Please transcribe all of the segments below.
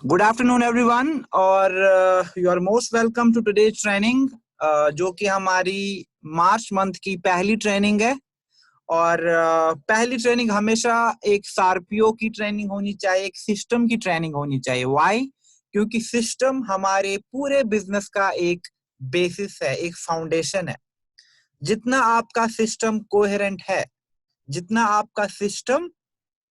Good afternoon everyone और you are most welcome to today's training जो कि हमारी मार्च मंथ की पहली ट्रेनिंग है। और पहली ट्रेनिंग हमेशा एक सार्पियो की ट्रेनिंग होनी चाहिए, एक सिस्टम की ट्रेनिंग होनी चाहिए। व्हाई? क्योंकि सिस्टम हमारे पूरे बिजनेस का एक बेसिस है, एक फाउंडेशन है। जितना आपका सिस्टम कोहेरेंट है, जितना आपका सिस्टम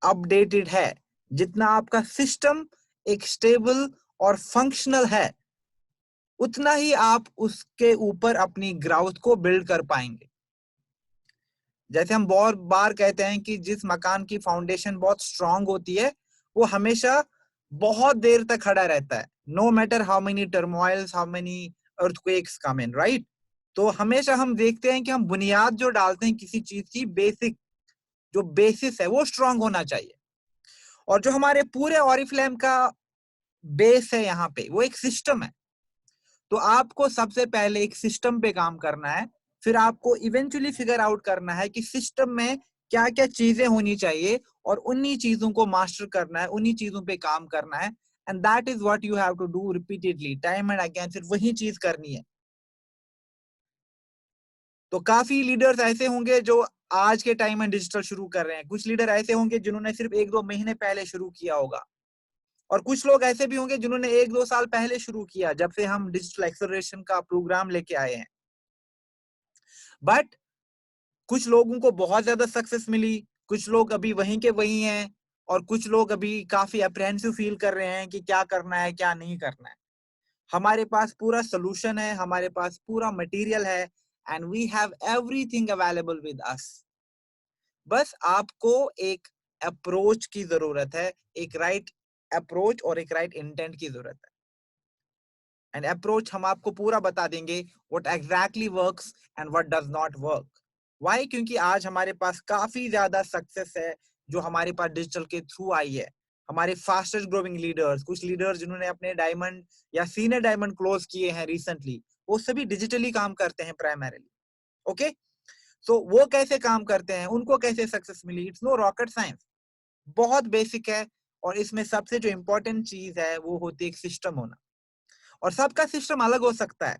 अपडेटेड है, जितना आपका सिस्टम एक स्टेबल और फंक्शनल है, उतना ही आप उसके ऊपर अपनी ग्राउथ को बिल्ड कर पाएंगे। जैसे हम बहुत बार कहते हैं कि जिस मकान की फाउंडेशन बहुत स्ट्रांग होती है वो हमेशा बहुत देर तक खड़ा रहता है, no matter how many turmoils, how many earthquakes come in, right? तो हमेशा हम देखते हैं कि हम बुनियाद जो डालते हैं किसी चीज की, बेसिक जो बेसिस है वो स्ट्रांग होना चाहिए। और जो हमारे पूरे ऑरिफ्लेम का बेस है यहाँ पे, वो एक सिस्टम है। तो आपको सबसे पहले एक सिस्टम पे काम करना है, फिर आपको इवेंचुअली फिगर आउट करना है कि सिस्टम में क्या क्या चीजें होनी चाहिए और उन्हीं चीजों को मास्टर करना है, उन्हीं चीजों पे काम करना है। And that is what you have to do repeatedly, time and again, सिर्फ वही चीज करनी है। तो काफी लीडर्स ऐसे होंगे जो आज के टाइम में डिजिटल शुरू कर रहे हैं, कुछ लीडर ऐसे होंगे जिन्होंने सिर्फ 1-2 महीने पहले शुरू किया होगा, और कुछ लोग ऐसे भी होंगे जिन्होंने 1-2 साल पहले शुरू किया, जब से हम डिजिटल एक्सेलरेशन का प्रोग्राम लेके आए हैं। बट कुछ लोगों को बहुत ज्यादा सक्सेस मिली, कुछ लोग अभी वहीं के वहीं हैं, और कुछ लोग अभी काफी अप्रहेंसिव फील कर रहे हैं कि क्या करना है क्या नहीं करना है। हमारे पास पूरा सोल्यूशन है, हमारे पास पूरा मटेरियल है, and we have everything available with us. बस आपको एक अप्रोच की जरूरत है, एक राइट अप्रोच और एक राइट इंटेंट की जरूरत है। एंड अप्रोच हम आपको पूरा बता देंगे, what exactly works and what does not work. Why? क्योंकि आज हमारे पास काफी ज्यादा सक्सेस है जो हमारे पास डिजिटल के थ्रू आई है। हमारे फास्टेस्ट ग्रोइंग लीडर्स, कुछ लीडर्स जिन्होंने अपने डायमंड या सीनियर डायमंड क्लोज किए हैं रिसेंटली, वो सभी डिजिटली काम करते हैं प्राइमरीली। ओके, सो वो कैसे काम करते हैं, उनको कैसे सक्सेस मिली? इट्स नो रॉकेट साइंस, बहुत बेसिक है। और इसमें सबसे जो इंपॉर्टेंट चीज है वो होती है एक सिस्टम होना। और सबका सिस्टम अलग हो सकता है,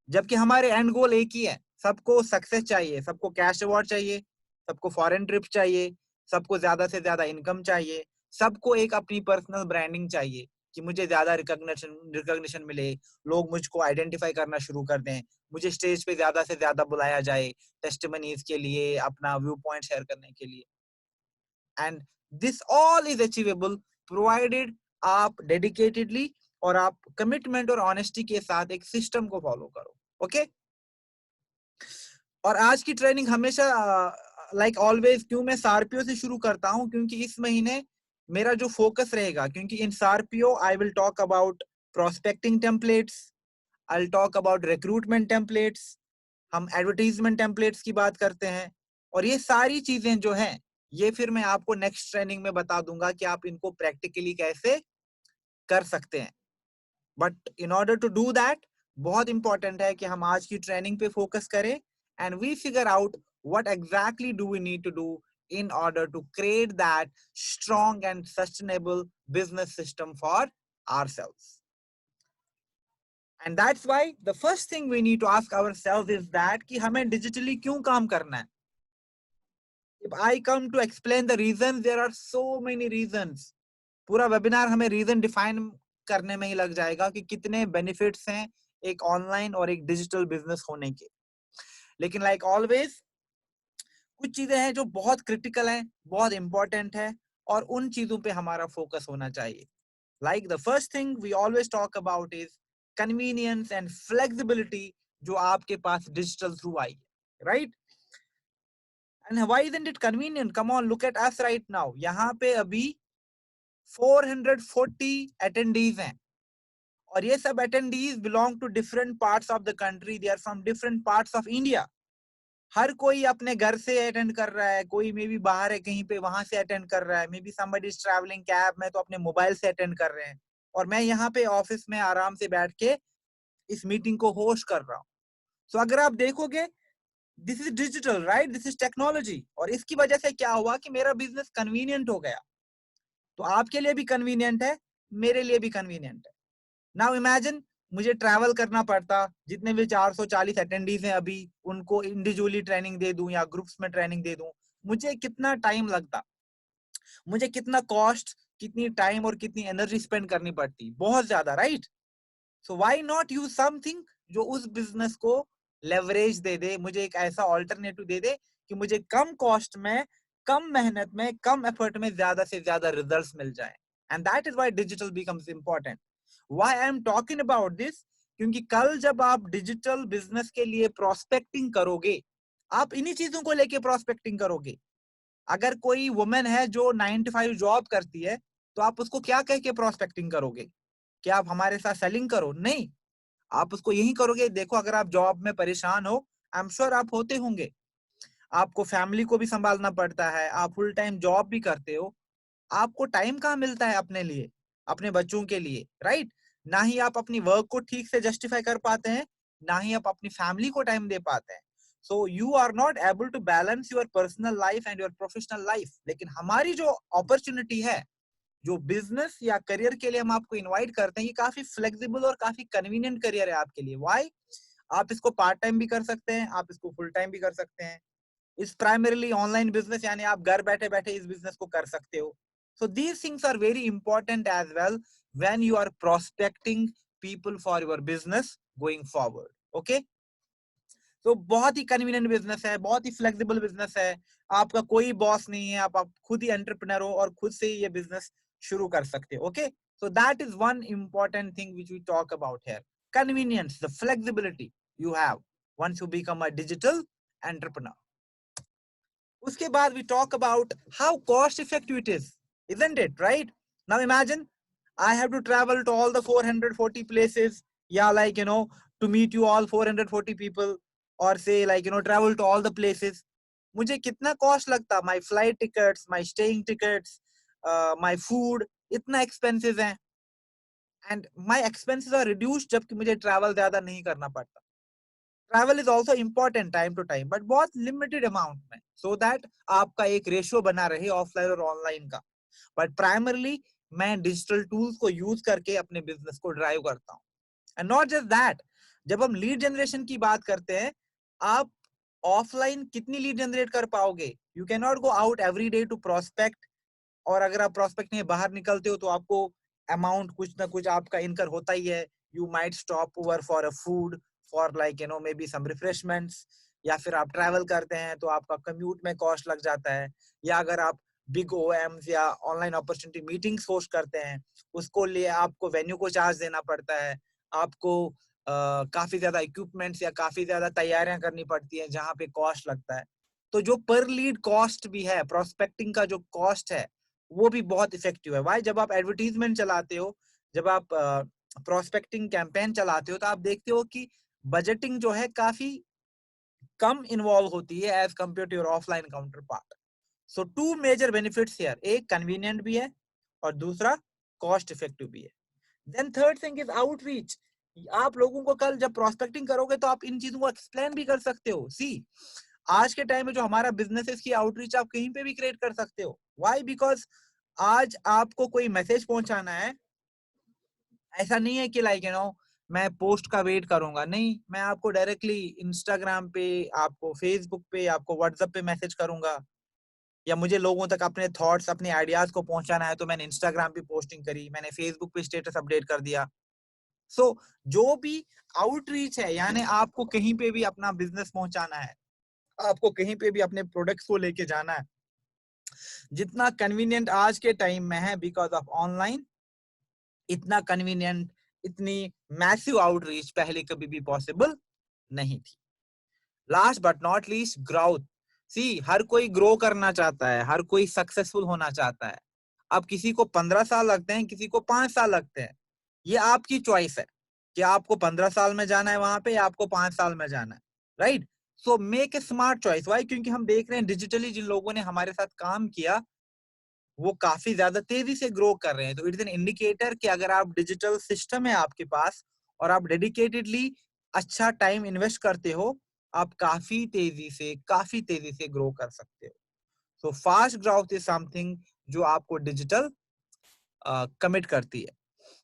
जबकि हमारे एंड गोल एक ही है। सबको सक्सेस चाहिए, सबको कैश अवार्ड चाहिए, सबको फॉरेन ट्रिप चाहिए, सबको ज्यादा से ज्यादा इनकम चाहिए, सबको एक अपनी पर्सनल ब्रांडिंग चाहिए कि मुझे ज्यादा रिकॉग्निशन मिले, लोग मुझको आइडेंटिफाई करना शुरू कर दें, मुझे स्टेज पे ज्यादा से ज्यादा बुलाया जाए टेस्टिमनीज के लिए, अपना व्यू पॉइंट शेयर करने के लिए। And this all is achievable provided आप डेडिकेटेडली और आप कमिटमेंट और ऑनेस्टी के साथ एक सिस्टम को फॉलो करो। ओके, और आज की ट्रेनिंग हमेशा लाइक ऑलवेज, क्यों मैं सार्पियो से शुरू करता हूं? क्योंकि इस महीने मेरा जो फोकस रहेगा, क्योंकि in SARPIO I will talk about prospecting templates, I will talk about recruitment templates, हम एडवर्टीजमेंट टेम्पलेट्स की बात करते हैं। और ये सारी चीजें जो हैं, ये फिर मैं आपको नेक्स्ट ट्रेनिंग में बता दूंगा कि आप इनको प्रैक्टिकली कैसे कर सकते हैं। But in order to do that, बहुत इंपॉर्टेंट है कि हम आज की ट्रेनिंग पे फोकस करें and we figure out what exactly do we need to do in order to create that strong and sustainable business system for ourselves. And that's why the first thing we need to ask ourselves is that कि हमें digitally क्यों काम करना है? If I come to explain the reasons, there are so many reasons. पूरा webinar हमें region define करने में ही लग जाएगा कि कितने बेनिफिट्स हैं एक ऑनलाइन और एक डिजिटल बिजनेस होने के। लेकिन लाइक ऑलवेज, कुछ चीजें हैं जो बहुत क्रिटिकल हैं, बहुत इंपॉर्टेंट है, और उन चीजों पे हमारा फोकस होना चाहिए। Like the first thing we always talk about is convenience and flexibility, जो आपके पास डिजिटल थ्रू आई है, right? And why isn't it convenient? Come on, look at us right now. यहाँ पे अभी 440 अटेंडीज हैं, और ये सब attendees belong to different parts of the country, they are from different parts of India. हर कोई अपने घर से अटेंड कर रहा है, कोई मे बी बाहर है कहीं पे, वहां से अटेंड कर रहा है, may be somebody is travelling cab में तो अपने मोबाइल से अटेंड कर रहे हैं, और मैं यहाँ पे ऑफिस में आराम से बैठ के इस मीटिंग को होस्ट कर रहा हूँ। सो अगर आप देखोगे, this is digital, right? This is technology. और इसकी वजह से क्या हुआ कि मेरा बिजनेस कन्वीनियंट हो गया। तो आपके लिए भी कन्वीनियंट है, मेरे लिए भी कन्वीनियंट है। नाउ इमेजिन मुझे ट्रैवल करना पड़ता, जितने भी 440 अटेंडीज हैं अभी, उनको इंडिविजुअली ट्रेनिंग दे दूं या ग्रुप्स में ट्रेनिंग दे दूं, मुझे कितना टाइम लगता, मुझे कितना कॉस्ट, कितनी टाइम और कितनी एनर्जी स्पेंड करनी पड़ती, बहुत ज्यादा, right? So why not use something जो उस बिजनेस को लेवरेज दे दे, मुझे एक ऐसा ऑल्टरनेटिव दे दे कि मुझे कम कॉस्ट में, कम मेहनत में, कम एफर्ट में ज्यादा से ज्यादा रिजल्ट्स मिल जाए। And that is why digital becomes important. Why I am talking about this, क्योंकि कल जब आप डिजिटल बिजनेस के लिए प्रोस्पेक्टिंग करोगे, आप इन्हीं चीजों को लेके प्रोस्पेक्टिंग करोगे। अगर कोई वुमेन है जो 9 to 5 जॉब करती है, तो आप उसको क्या कह के प्रोस्पेक्टिंग करोगे? क्या आप हमारे साथ सेलिंग करो? नहीं, आप उसको यही करोगे, देखो अगर आप जॉब में परेशान हो, आई एम श्योर आप होते होंगे, आपको फैमिली को भी संभालना पड़ता है, आप फुल टाइम जॉब भी करते हो, आपको टाइम कहाँ मिलता है अपने लिए, अपने बच्चों के लिए, राइट? ना ही आप अपनी वर्क को ठीक से जस्टिफाई कर पाते हैं, ना ही आप अपनी फैमिली को टाइम दे पाते हैं। So you are not able to balance your personal life and your professional life. लेकिन हमारी जो अपॉर्चुनिटी है, जो बिजनेस या करियर के लिए हम आपको इनवाइट करते हैं, ये काफी फ्लेक्सिबल और काफी कन्वीनियंट करियर है आपके लिए। व्हाई? आप इसको पार्ट टाइम भी कर सकते हैं, आप इसको फुल टाइम भी कर सकते हैं। इस प्राइमरीली ऑनलाइन बिजनेस, यानी आप घर बैठे बैठे इस बिजनेस को कर सकते हो। So these things are very important as well when you are prospecting people for your business going forward. Okay, तो बहुत ही कन्वीनियंट बिजनेस है, बहुत ही फ्लेक्सिबल बिजनेस है, आपका कोई बॉस नहीं है, आप खुद ही एंटरप्रेन्योर हो और खुद से ही ये बिजनेस शुरू कर सकते हो। Okay, so that is one important thing which we talk about here. Convenience, the flexibility you have once you become a digital entrepreneur. उसके बाद we talk about how cost effective it is, isn't it? Right? Now imagine I have to travel to all the 440 places, yeah, like, to meet you all 440 people, or say like, travel to all the places. मुझे कितना cost लगता, my flight tickets, my staying tickets, my food, इतना expenses है। and my expenses are reduced जबकि मुझे travel ज्यादा नहीं करना पड़ता। Travel is also important time to time, but बहुत लिमिटेड अमाउंट में, सो दैट आपका एक रेशियो बना रहे ऑफलाइन और ऑनलाइन का। बट प्राइमरली मैं डिजिटल टूल्स को यूज करके अपने बिजनेस को ड्राइव करता हूँ। एंड नॉट जस्ट दैट, जब हम लीड जनरेशन की बात करते हैं, आप ऑफलाइन कितनी लीड जनरेट कर पाओगे? You can not go out every day to prospect, और अगर आप प्रोस्पेक्ट में बाहर निकलते हो तो आपको अमाउंट कुछ ना कुछ आपका इनकर होता ही है। You might stop over for a food, for like maybe some refreshments, या फिर आप ट्रैवल करते हैं तो आपका कम्यूट में कॉस्ट लग जाता है, या अगर आप बिग ओएम्स या ऑनलाइन अपॉर्चुनिटी मीटिंग्स होस्ट करते हैं, उसको लिए आपको वेन्यू को चार्ज देना पड़ता है, आपको काफी ज्यादा इक्विपमेंट्स या काफी ज्यादा तैयारियां करनी पड़ती है जहाँ पे कॉस्ट लगता है। तो जो पर लीड कॉस्ट भी है, प्रोस्पेक्टिंग का जो कॉस्ट है, वो भी बहुत इफेक्टिव है। वाई? जब आप एडवर्टीजमेंट चलाते हो, जब आप प्रोस्पेक्टिंग कैंपेन चलाते हो, तो आप देखते हो कि बजटिंग जो है काफी कम इन्वॉल्व होती है as compare to your offline counterpart. So two major benefits here, एक कन्वीनियंट भी है और दूसरा कॉस्ट इफेक्टिव भी है। Then third thing is outreach. आप लोगों को कल जब प्रोस्पेक्टिंग करोगे तो आप इन चीजों को एक्सप्लेन भी कर सकते हो। सी, आज के टाइम में जो हमारा बिजनेस है, इसकी आउटरीच आप कहीं पे भी क्रिएट कर सकते हो। व्हाई? बिकॉज आज आपको कोई मैसेज पहुंचाना है, ऐसा नहीं है कि लाइक मैं पोस्ट का वेट करूंगा, नहीं, मैं आपको डायरेक्टली इंस्टाग्राम पे, आपको फेसबुक पे, आपको व्हाट्सएप पे मैसेज करूंगा, या मुझे लोगों तक अपने थॉट्स, अपने आइडियाज को पहुंचाना है तो मैंने इंस्टाग्राम पे पोस्टिंग करी, मैंने फेसबुक पे स्टेटस अपडेट कर दिया। सो जो भी आउटरीच है, यानी आपको कहीं पे भी अपना बिजनेस पहुंचाना है, आपको कहीं पे भी अपने प्रोडक्ट्स को लेके जाना है, जितना कन्वीनियंट आज के टाइम में है बिकॉज ऑफ ऑनलाइन, इतना कन्वीनियंट, इतनी मैसिव आउटरीच पहले कभी भी पॉसिबल नहीं थी। Last but not least, growth. See, हर कोई ग्रो करना चाहता है, हर कोई सक्सेसफुल होना चाहता है। अब किसी को 15 साल लगते हैं, किसी को 5 साल लगते हैं, ये आपकी चॉइस है कि आपको 15 साल में जाना है वहां पे या आपको 5 साल में जाना है, right? So make a smart choice. Why? क्योंकि हम देख रहे हैं डिजिटली जिन लोगों ने हमारे साथ काम किया, वो काफी ज्यादा तेजी से ग्रो कर रहे हैं। तो इट इज एन इंडिकेटर कि अगर आप डिजिटल सिस्टम है आपके पास और आप डेडिकेटेडली अच्छा टाइम इन्वेस्ट करते हो, आप काफी तेजी से ग्रो कर सकते हो। So fast growth is something जो आपको डिजिटल कमिट करती है।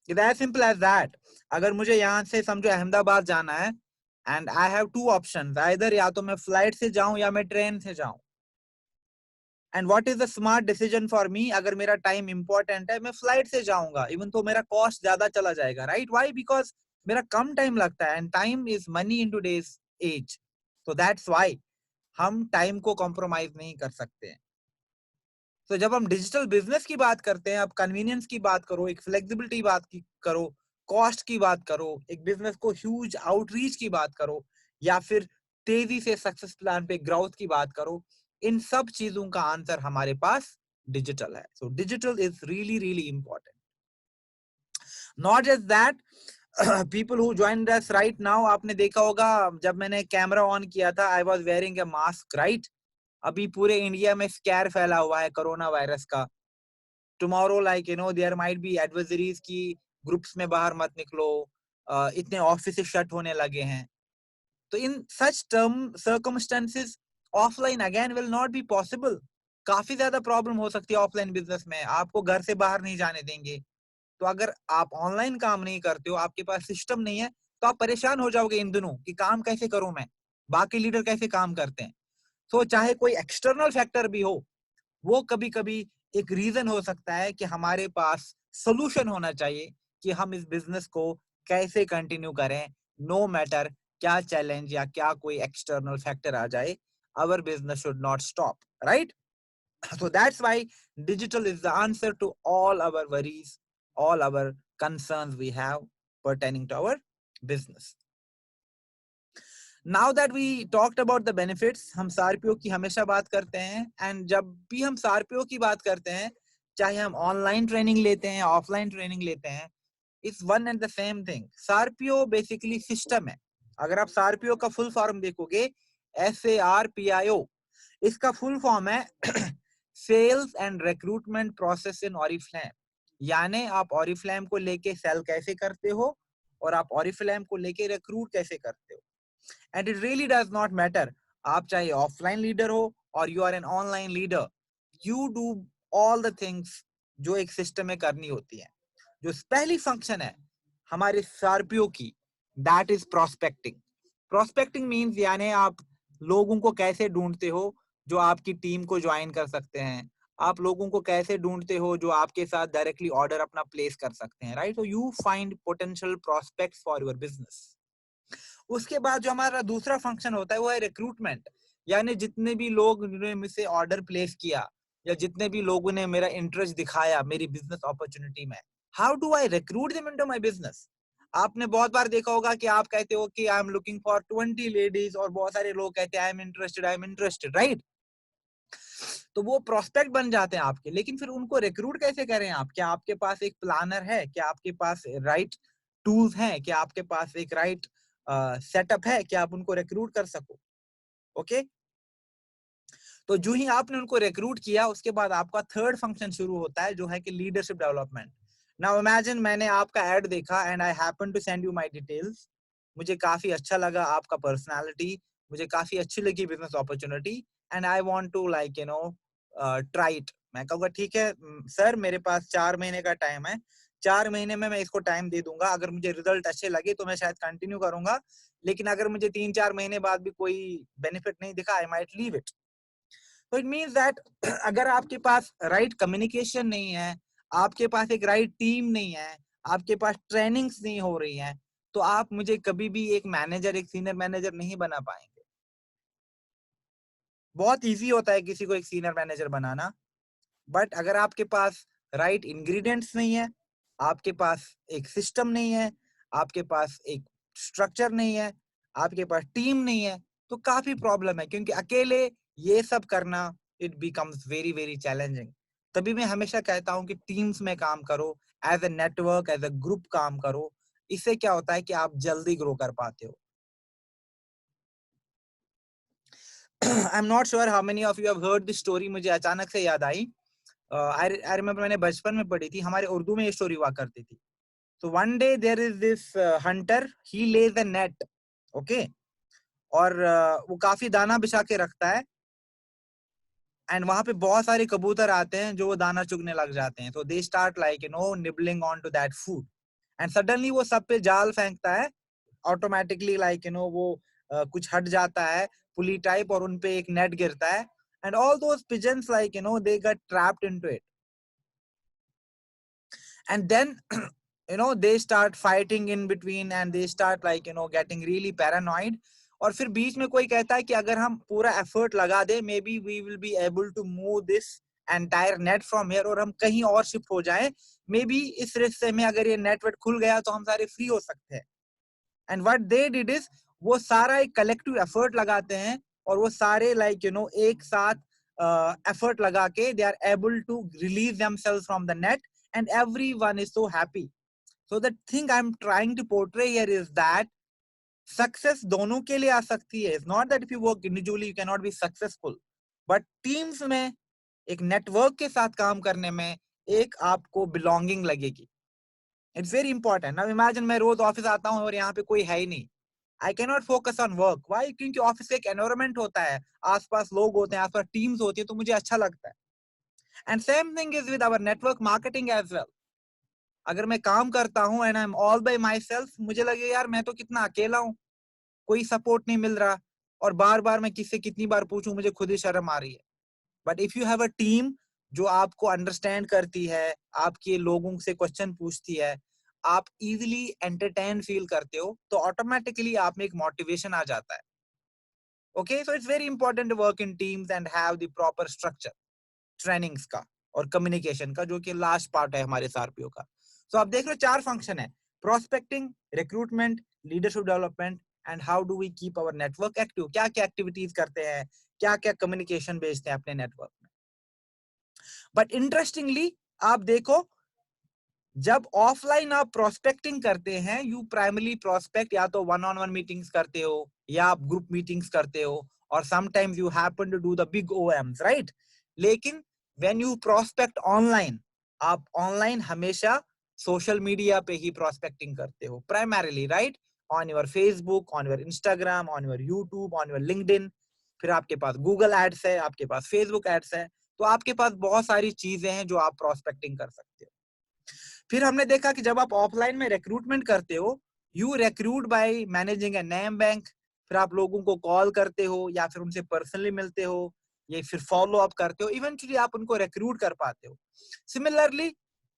It's as simple as that. अगर मुझे यहाँ से समझो अहमदाबाद जाना है and I have two options, either या तो मैं फ्लाइट से जाऊं या मैं ट्रेन से जाऊं. And what is the smart decision for me? अगर मेरा टाइम इंपॉर्टेंट है मैं फ्लाइट से जाऊंगा, इवन तो मेरा कॉस्ट ज्यादा चला जाएगा, राइट? व्हाई? बिकॉज मेरा कम टाइम लगता है and time is money in today's age. तो दैट्स व्हाई हम टाइम को कॉम्प्रोमाइज नहीं कर सकते हैं. तो जब हम डिजिटल बिजनेस की बात करते हैं, आप कन्वीनियंस की बात करो, एक फ्लेक्सिबिलिटी बात की करो, कॉस्ट की बात करो, एक बिजनेस को ह्यूज आउटरीच की बात करो, या फिर तेजी से सक्सेस प्लान पे ग्रोथ की बात करो, इन सब चीजों का आंसर हमारे पास डिजिटल है. So digital is really really important. Not just that, people who joined us right now, आपने देखा होगा जब मैंने कैमरा ऑन किया था, I was wearing a mask, right? अभी पूरे इंडिया में स्कैर फैला हुआ है कोरोना वायरस का. Tomorrow like there might be adversaries की ग्रुप्स में बाहर मत निकलो, इतने ऑफिस शट होने लगे हैं. तो in such term circumstances offline again will not be possible. काफी ज्यादा प्रॉब्लम हो सकती है ऑफलाइन बिजनेस में, आपको घर से बाहर नहीं जाने देंगे. तो अगर आप ऑनलाइन काम नहीं करते हो, आपके पास सिस्टम नहीं है, तो आप परेशान हो जाओगे इन दिनों कि काम कैसे करूं मैं, बाकी लीडर कैसे काम करते हैं. तो चाहे कोई एक्सटर्नल फैक्टर भी हो, वो कभी कभी एक रीजन हो सकता है कि हमारे पास सोल्यूशन होना चाहिए कि हम इस बिजनेस को कैसे कंटिन्यू करें, नो मैटर क्या चैलेंज या क्या कोई एक्सटर्नल फैक्टर आ जाए, our business should not stop, right? So that's why digital is the answer to all our worries, all our concerns we have pertaining to our business. Now that we talked about the benefits, हम सारपीओ की हमेशा बात करते हैं, and जब भी हम सारपीओ की बात करते हैं, चाहे हम ऑनलाइन ट्रेनिंग लेते हैं, ऑफलाइन ट्रेनिंग लेते हैं, it's one and the same thing. SARPIO basically system है. अगर आप सारपीओ का फुल फॉर्म देखोगे, SARPIO, इसका फुल फॉर्म है sales and recruitment process in Oriflame. यानी आप ऑरिफ्लेम को लेके सेल कैसे करते हो और आप ऑरिफ्लेम को लेके रिक्रूट कैसे करते हो. And it really does not matter, आप चाहे ऑफलाइन लीडर हो और you are an online leader, you do all the things जो एक सिस्टम में करनी होती है. जो पहली फंक्शन है हमारे सारपीओ की, that is prospecting. Prospecting means यानी आप लोगों को कैसे ढूंढते हो जो आपकी टीम को ज्वाइन कर सकते हैं, आप लोगों को कैसे ढूंढते हो जो आपके साथ डायरेक्टली ऑर्डर अपना प्लेस कर सकते हैं, right? So you find potential prospects for your business. उसके बाद जो हमारा दूसरा फंक्शन होता है वो है रिक्रूटमेंट. यानी जितने भी लोग ने मुझसे ऑर्डर प्लेस किया या जितने भी लोगों ने मेरा इंटरेस्ट दिखाया मेरी बिजनेस अपॉर्चुनिटी में, how do I recruit them into my business. आपने बहुत बार देखा होगा कि आप कहते हो कि I am looking for 20 ladies और बहुत सारे लोग कहते हैं आई एम इंटरेस्टेड, राइट? तो वो प्रोस्पेक्ट बन जाते हैं आपके, लेकिन फिर उनको रिक्रूट कैसे करें आप? क्या आपके पास एक प्लानर है? क्या आपके पास राइट टूल्स हैं? क्या आपके पास एक राइट सेटअप है कि आप उनको रिक्रूट कर सको? ओके, तो जो ही आपने उनको रिक्रूट किया, उसके बाद आपका थर्ड फंक्शन शुरू होता है जो है कि लीडरशिप डेवलपमेंट. नाउ इमेजिन मैंने आपका एड देखा and I happen to send you my details. मुझे काफी अच्छा लगा आपका पर्सनालिटी, मुझे काफी अच्छी लगी business opportunity, and I want to like try it. मैं कहूँगा ठीक है सर, मेरे पास 4 महीने का टाइम है, 4 महीने में मैं इसको टाइम दे दूंगा, अगर मुझे रिजल्ट अच्छे लगे तो मैं शायद कंटिन्यू करूंगा, लेकिन अगर मुझे 3-4 महीने बाद भी कोई बेनिफिट नहीं दिखा, आई माइट लीव इट. तो इट मीन्स दैट अगर आपके पास राइट कम्युनिकेशन नहीं है, आपके पास एक राइट टीम नहीं है, आपके पास ट्रेनिंग्स नहीं हो रही हैं, तो आप मुझे कभी भी एक मैनेजर, एक सीनियर मैनेजर नहीं बना पाएंगे. बहुत इजी होता है किसी को एक सीनियर मैनेजर बनाना, बट अगर आपके पास राइट इंग्रेडिएंट्स नहीं है, आपके पास एक सिस्टम नहीं है, आपके पास एक स्ट्रक्चर नहीं है, आपके पास टीम नहीं है, तो काफी प्रॉब्लम है, क्योंकि अकेले ये सब करना it becomes very very challenging. तभी मैं हमेशा कहता हूँ कि टीम्स में काम करो, as a network, as a group काम करो. इससे क्या होता है कि आप जल्दी ग्रो कर पाते हो. I am not sure how many of you have heard this story. मुझे अचानक से याद आई. आई रिमेम्बर मैंने बचपन में पढ़ी थी, हमारे उर्दू में ये स्टोरी हुआ करती थी. So one day there is this hunter, he lays a net, okay, और वो काफी दाना बिछा के रखता है, एंड वहां पे बहुत सारे कबूतर आते हैं जो वो दाना चुगने लग जाते हैं. तो they start like nibbling on to that food. And suddenly वो सब पे जाल फेंकता है ऑटोमेटिकली, लाइक वो कुछ हट जाता है पुली टाइप और उनपे एक नेट गिरता है, and all those pigeons like they get trapped into it, and then they start fighting in between and they start like getting really paranoid. और फिर बीच में कोई कहता है कि अगर हम पूरा एफर्ट लगा दे, maybe we will be able to move this entire net from here, और हम कहीं और शिफ्ट हो जाएं, मे बी इस रिश्ते में अगर ये नेटवर्क खुल गया तो हम सारे फ्री हो सकते हैं। And what they did is, वो सारा एक कलेक्टिव एफर्ट लगाते हैं और वो सारे लाइक एक साथ एफर्ट लगा के they are able to release themselves from the net and everyone is so happy. So the thing I'm trying to portray here is that success दोनों के लिए आ सकती है. It's not that if you work individually you cannot be successful, but teams में एक network के साथ काम करने में एक आपको belonging लगेगी. It's very important. Now imagine मैं रोज ऑफिस आता हूँ और यहाँ पे कोई है ही नहीं. I cannot focus on work. Why? क्योंकि ऑफिस का एक एनवायरमेंट होता है, आसपास लोग होते हैं, आसपास टीम्स होती है, तो मुझे अच्छा लगता है. And same thing is with our network marketing as well. अगर मैं काम करता हूँ and I am all bye my self, मुझे लगे यार मैं तो कितना अकेला हूँ, कोई सपोर्ट नहीं मिल रहा, और बार बार मैं किससे कितनी बार पूछूं, मुझे खुद ही शर्म आ रही है. But if you have a team जो आपको अंडरस्टैंड करती है, आपके लोगों से क्वेश्चन पूछती है, आप इजीली एंटरटेन फील करते हो, तो ऑटोमेटिकली आप में एक मोटिवेशन आ जाता है. Okay, so it's very important to work in teams and have the proper structure trainings का और कम्युनिकेशन का, जो कि लास्ट पार्ट है हमारे सारपीओ का. सो आप देख रहे हो 4 फंक्शन है: prospecting, recruitment, leadership development and how do we keep our network active. क्या क्या एक्टिविटीज करते हैं, क्या क्या कम्युनिकेशन भेजते हैं अपने नेटवर्क में. बट इंटरेस्टिंगली आप देखो, जब ऑफलाइन आप प्रोस्पेक्टिंग करते हैं, यू प्राइमरी प्रोस्पेक्ट या तो वन ऑन वन मीटिंग्स करते हो या आप ग्रुप मीटिंग्स करते हो, और sometimes you happen to do the big OMs, right. लेकिन व्हेन यू प्रोस्पेक्ट ऑनलाइन, आप ऑनलाइन हमेशा सोशल मीडिया पे ही प्रोस्पेक्टिंग करते हो primarily, right, on your Facebook, on your Instagram, on your YouTube, on your LinkedIn. फिर आपके पास Google ads है, आपके पास फेसबुक एड्स है, तो आपके पास बहुत सारी चीजें हैं जो आप प्रोस्पेक्टिंग कर सकते हो. फिर हमने देखा कि जब आप ऑफलाइन में रिक्रूटमेंट करते हो, you recruit by managing a name bank. फिर आप लोगों को कॉल करते हो या फिर उनसे पर्सनली मिलते हो या फिर फॉलो अप करते हो, इवेंचुअली आप उनको रिक्रूट कर पाते हो. सिमिलरली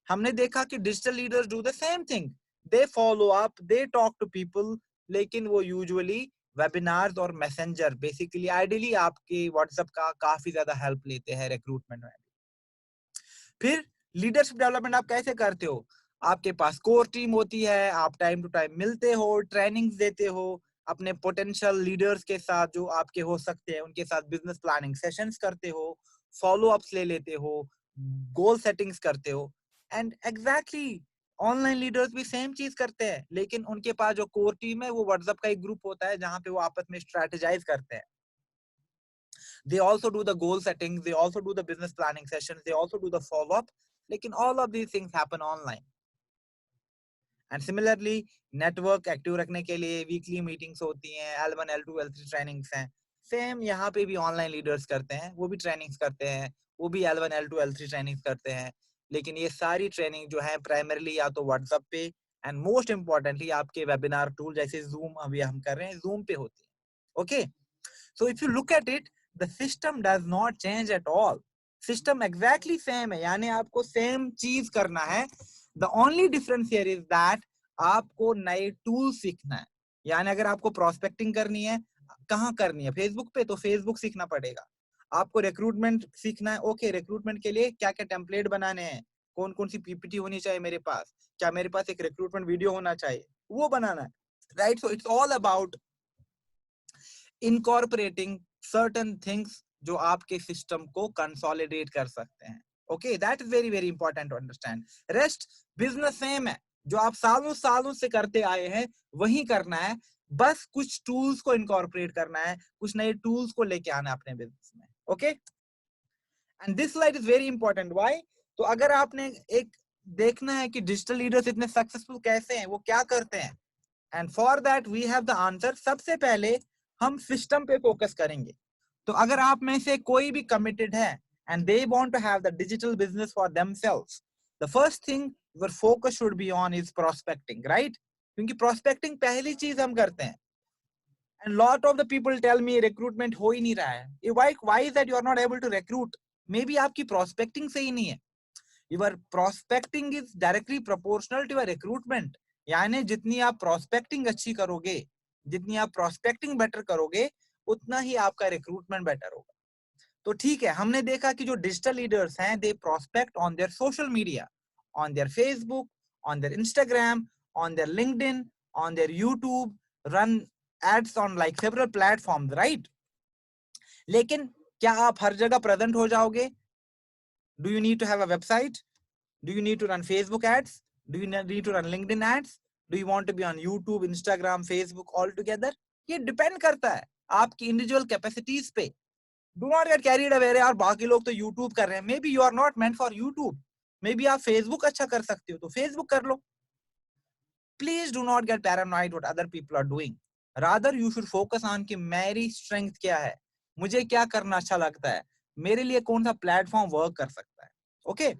हमने देखा कि digital leaders do the same thing. They follow up, they talk to people, लेकिन वो यूजुअली वेबिनार्स और मैसेंजर, बेसिकली आइडियली आपके व्हाट्सएप का काफी ज्यादा हेल्प लेते हैं रिक्रूटमेंट में. फिर लीडरशिप डेवलपमेंट आप कैसे करते हो? आपके पास कोर टीम होती है, आप टाइम टू टाइम मिलते हो, ट्रेनिंग्स देते हो अपने पोटेंशियल लीडर्स के साथ जो आपके हो सकते हैं, उनके साथ बिजनेस प्लानिंग सेशंस करते हो, फॉलो अप्स ले लेते हो, गोल सेटिंग्स करते हो. एंड एग्जैक्टली ऑनलाइन लीडर्स भी सेम चीज करते हैं, लेकिन उनके पास जो कोर टीम है वो व्हाट्सएप का एक ग्रुप होता है जहां पे वो आपस में स्ट्रेटेजाइज करते हैं. They also do the goal settings, they also do the business planning sessions, they also do the follow up. लेकिन all of these things happen online. And similarly, network active रखने के लिए weekly meetings होती हैं, L1, L2, L3 trainings हैं. Same यहाँ पे भी online leaders करते हैं, वो भी trainings करते हैं, वो भी L1, L2, L3 trainings करते हैं. लेकिन ये सारी training जो है primarily या तो WhatsApp पे and most importantly आपके webinar tool जैसे Zoom अभी हम कर रहे हैं, Zoom पे होती है. Okay, so if you look at it, the system does not change at all. System exactly same है, यानी आपको same चीज करना है. The only difference here is that आपको नए टूल सीखना है. यानी अगर आपको प्रोस्पेक्टिंग करनी है, कहाँ करनी है? फेसबुक पे, तो फेसबुक सीखना पड़ेगा. आपको रिक्रूटमेंट सीखना है, ओके, रिक्रूटमेंट के लिए क्या क्या टेम्पलेट बनाने हैं, कौन कौन सी पीपीटी होनी चाहिए मेरे पास, क्या मेरे पास एक रिक्रूटमेंट वीडियो होना चाहिए, वो बनाना है, right. So it's all about incorporating certain things जो आपके सिस्टम को कंसोलिडेट कर सकते हैं. Okay, that is very very important to understand. Rest business same है, जो आप सालों सालों से करते आए हैं वही करना है, बस कुछ टूल्स को इनकॉर्पोरेट करना है, कुछ नए टूल्स को लेके आना है अपने बिजनेस में. Okay, and this slide is very important. Why? तो अगर आपने एक देखना है कि डिजिटल लीडर्स इतने सक्सेसफुल कैसे हैं, वो क्या करते हैं, and for that we have the answer. सबसे पहले हम सिस्टम पे फोकस करेंगे. तो अगर आप में से कोई भी कमिटेड है and they want to have the digital business for themselves, the first thing your focus should be on is prospecting, right? क्योंकि prospecting पहली चीज हम करते हैं, and lot of the people tell me recruitment हो ही नहीं रहा है. Why is that you are not able to recruit? Maybe आपकी prospecting सही नहीं है. Your prospecting is directly proportional to your recruitment. यानी जितनी आप prospecting अच्छी करोगे, जितनी आप prospecting better करोगे, उतना ही आपका recruitment better होगा. तो ठीक है, हमने देखा कि जो डिजिटल लीडर्स हैं, they prospect on their social media, on their Facebook, on their Instagram, on their LinkedIn, on their YouTube, run ads on like several platforms, right? लेकिन क्या आप हर जगह प्रेजेंट हो जाओगे? Do you need to have a website? Do you need to run Facebook ads? Do you need to run LinkedIn ads? Do you want to be on YouTube, Instagram, Facebook all together? ये depend करता है आपकी individual capacities पे. Do not get carried away. यार बाकी लोग तो YouTube कर रहे हैं. Maybe you are not meant for YouTube. Maybe आप Facebook अच्छा कर सकते हो तो Facebook कर लो. Please do not get paranoid what other people are doing. Rather you should focus on कि मेरी strength क्या है, मुझे क्या करना अच्छा लगता है, मेरे लिए कौन सा प्लेटफॉर्म वर्क कर सकता है. Okay?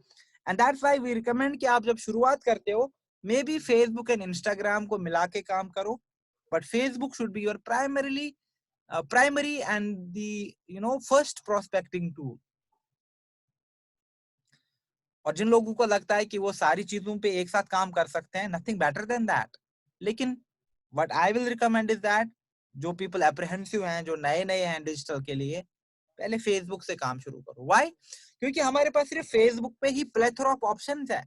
And that's why we recommend कि आप जब शुरुआत करते हो, maybe Facebook and Instagram को मिला के काम करो, but Facebook should be your primary and the first prospecting tool. और जिन लोगों को लगता है कि वो सारी चीजों पे एक साथ काम कर सकते हैं, nothing better than that. लेकिन what I will recommend is that जो people apprehensive हैं, जो नए हैं डिजिटल के लिए, पहले फेसबुक से काम शुरू करो. Why? क्योंकि हमारे पास सिर्फ फेसबुक पे ही plethora of options है.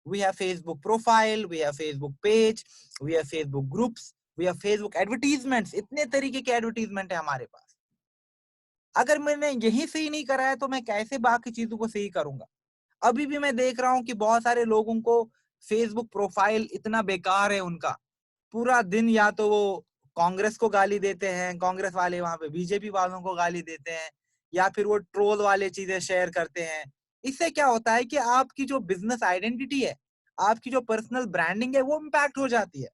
We have Facebook profile, we have Facebook page, we have Facebook groups, we have Facebook advertisements. इतने तरीके के एडवर्टीजमेंट है हमारे पास. अगर मैंने यही सही नहीं करा है तो मैं कैसे बाकी चीजों को सही करूंगा? अभी भी मैं देख रहा हूं कि बहुत सारे लोगों को फेसबुक प्रोफाइल इतना बेकार है उनका. पूरा दिन या तो वो कांग्रेस को गाली देते हैं, कांग्रेस वाले वहां पे बीजेपी वालों को गाली देते हैं, या फिर वो ट्रोल वाले चीजें शेयर करते हैं. इससे क्या होता है कि आपकी जो बिजनेस आइडेंटिटी है, आपकी जो पर्सनल ब्रांडिंग है, वो इम्पैक्ट हो जाती है.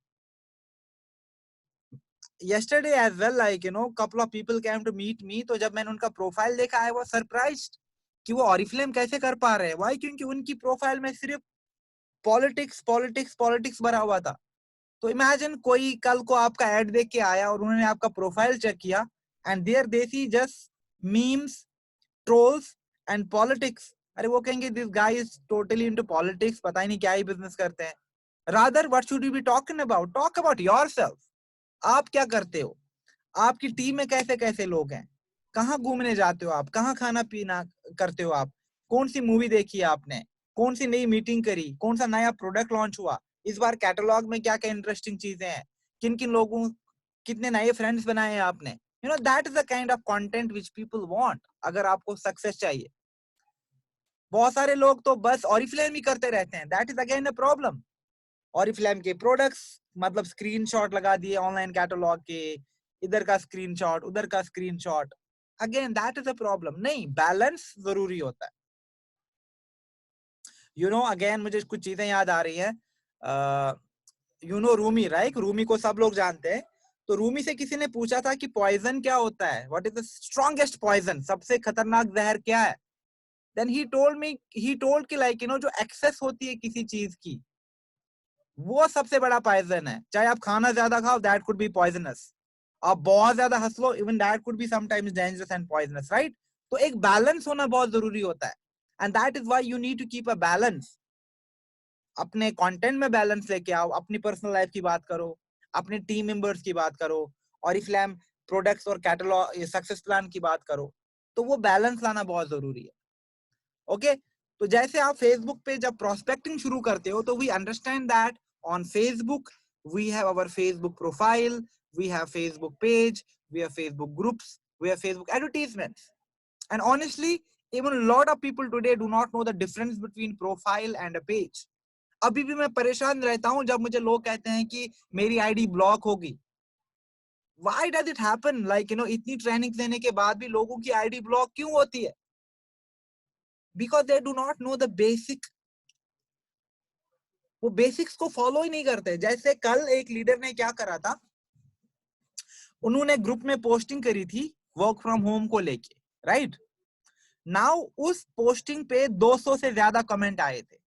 yesterday as well, like couple of people came to meet me. तो जब मैंने उनका प्रोफाइल देखा, I was surprised कि वो ऑरिफ्लेम कैसे कर पा रहे हैं. Why? क्योंकि उनकी प्रोफाइल में सिर्फ पॉलिटिक्स भरा हुआ था. तो इमेजिन कोई कल को आपका एड देख के आया और उन्होंने आपका प्रोफाइल चेक किया and there they see just memes, trolls and politics. अरे वो कहेंगे this guy is totally into politics, पता ही नहीं क्या ही बिजनेस करते हैं. Rather what should you be talking about? Talk about yourself. आप क्या करते हो? आपकी टीम में कैसे कैसे लोग हैं? कहाँ घूमने जाते हो आप? कहाँ खाना पीना करते हो आप? कौन सी मूवी देखी है आपने? कौन सी नई मीटिंग करी? कौन सा नया प्रोडक्ट लॉन्च हुआ? इस बार कैटलॉग में क्या क्या इंटरेस्टिंग चीजें हैं? किन किन लोगों, कितने नए फ्रेंड्स बनाए हैं आपने? That is the kind of content which people want. अगर आपको सक्सेस चाहिए. बहुत सारे लोग तो बस ऑरिफ्लेम ही करते रहते हैं. That is again a problem. Oriflame के प्रोडक्ट्स मतलब स्क्रीनशॉट लगा दिए ऑनलाइन कैटलॉग के, इधर का स्क्रीनशॉट, उधर का screenshot. Again that is a problem. नहीं, बैलेंस जरूरी होता है. अगेन मुझे कुछ चीजें याद आ रही है. रूमी, राइट? रूमी को सब लोग जानते हैं. तो रूमी से किसी ने पूछा था कि पॉइजन क्या होता है, what is the strongest poison, सबसे खतरनाक जहर क्या है. देन ही टोल्ड कि लाइक जो एक्सेस होती है किसी चीज की, वो सबसे बड़ा पॉइजन है. चाहे आप खाना ज्यादा खाओ, दैट कुड बी पॉइजनस. आप बहुत ज्यादा हंस लो, even that could be sometimes dangerous and poisonous, right? तो एक बैलेंस होना बहुत जरूरी होता है. And that is why you need to keep a balance. अपने कंटेंट में बैलेंस लेके आओ. अपनी पर्सनल लाइफ की बात करो, अपने टीम मेंबर्स की बात करो, ऑरिफ्लेम प्रोडक्ट्स और कैटलॉग सक्सेस प्लान की बात करो. तो वो बैलेंस लाना बहुत जरूरी है. ओके? तो जैसे आप फेसबुक पे जब प्रोस्पेक्टिंग शुरू करते हो, तो we understand that on Facebook we have our Facebook profile, we have Facebook page, we have Facebook groups, we have Facebook advertisements. And honestly, even a lot of people today do not know the difference between profile and a page. अभी भी मैं परेशान रहता हूं जब मुझे लोग कहते हैं कि मेरी आईडी ब्लॉक होगी. Why does it happen? Like इतनी ट्रेनिंग देने के बाद भी लोगों की आईडी ब्लॉक क्यों होती है? Because they do not know the basic. वो बेसिक्स को फॉलो ही नहीं करते. जैसे कल एक लीडर ने क्या करा था, उन्होंने ग्रुप में पोस्टिंग करी थी वर्क फ्रॉम होम को लेके, राइट? नाउ उस पोस्टिंग पे 200 से ज्यादा कमेंट आए थे.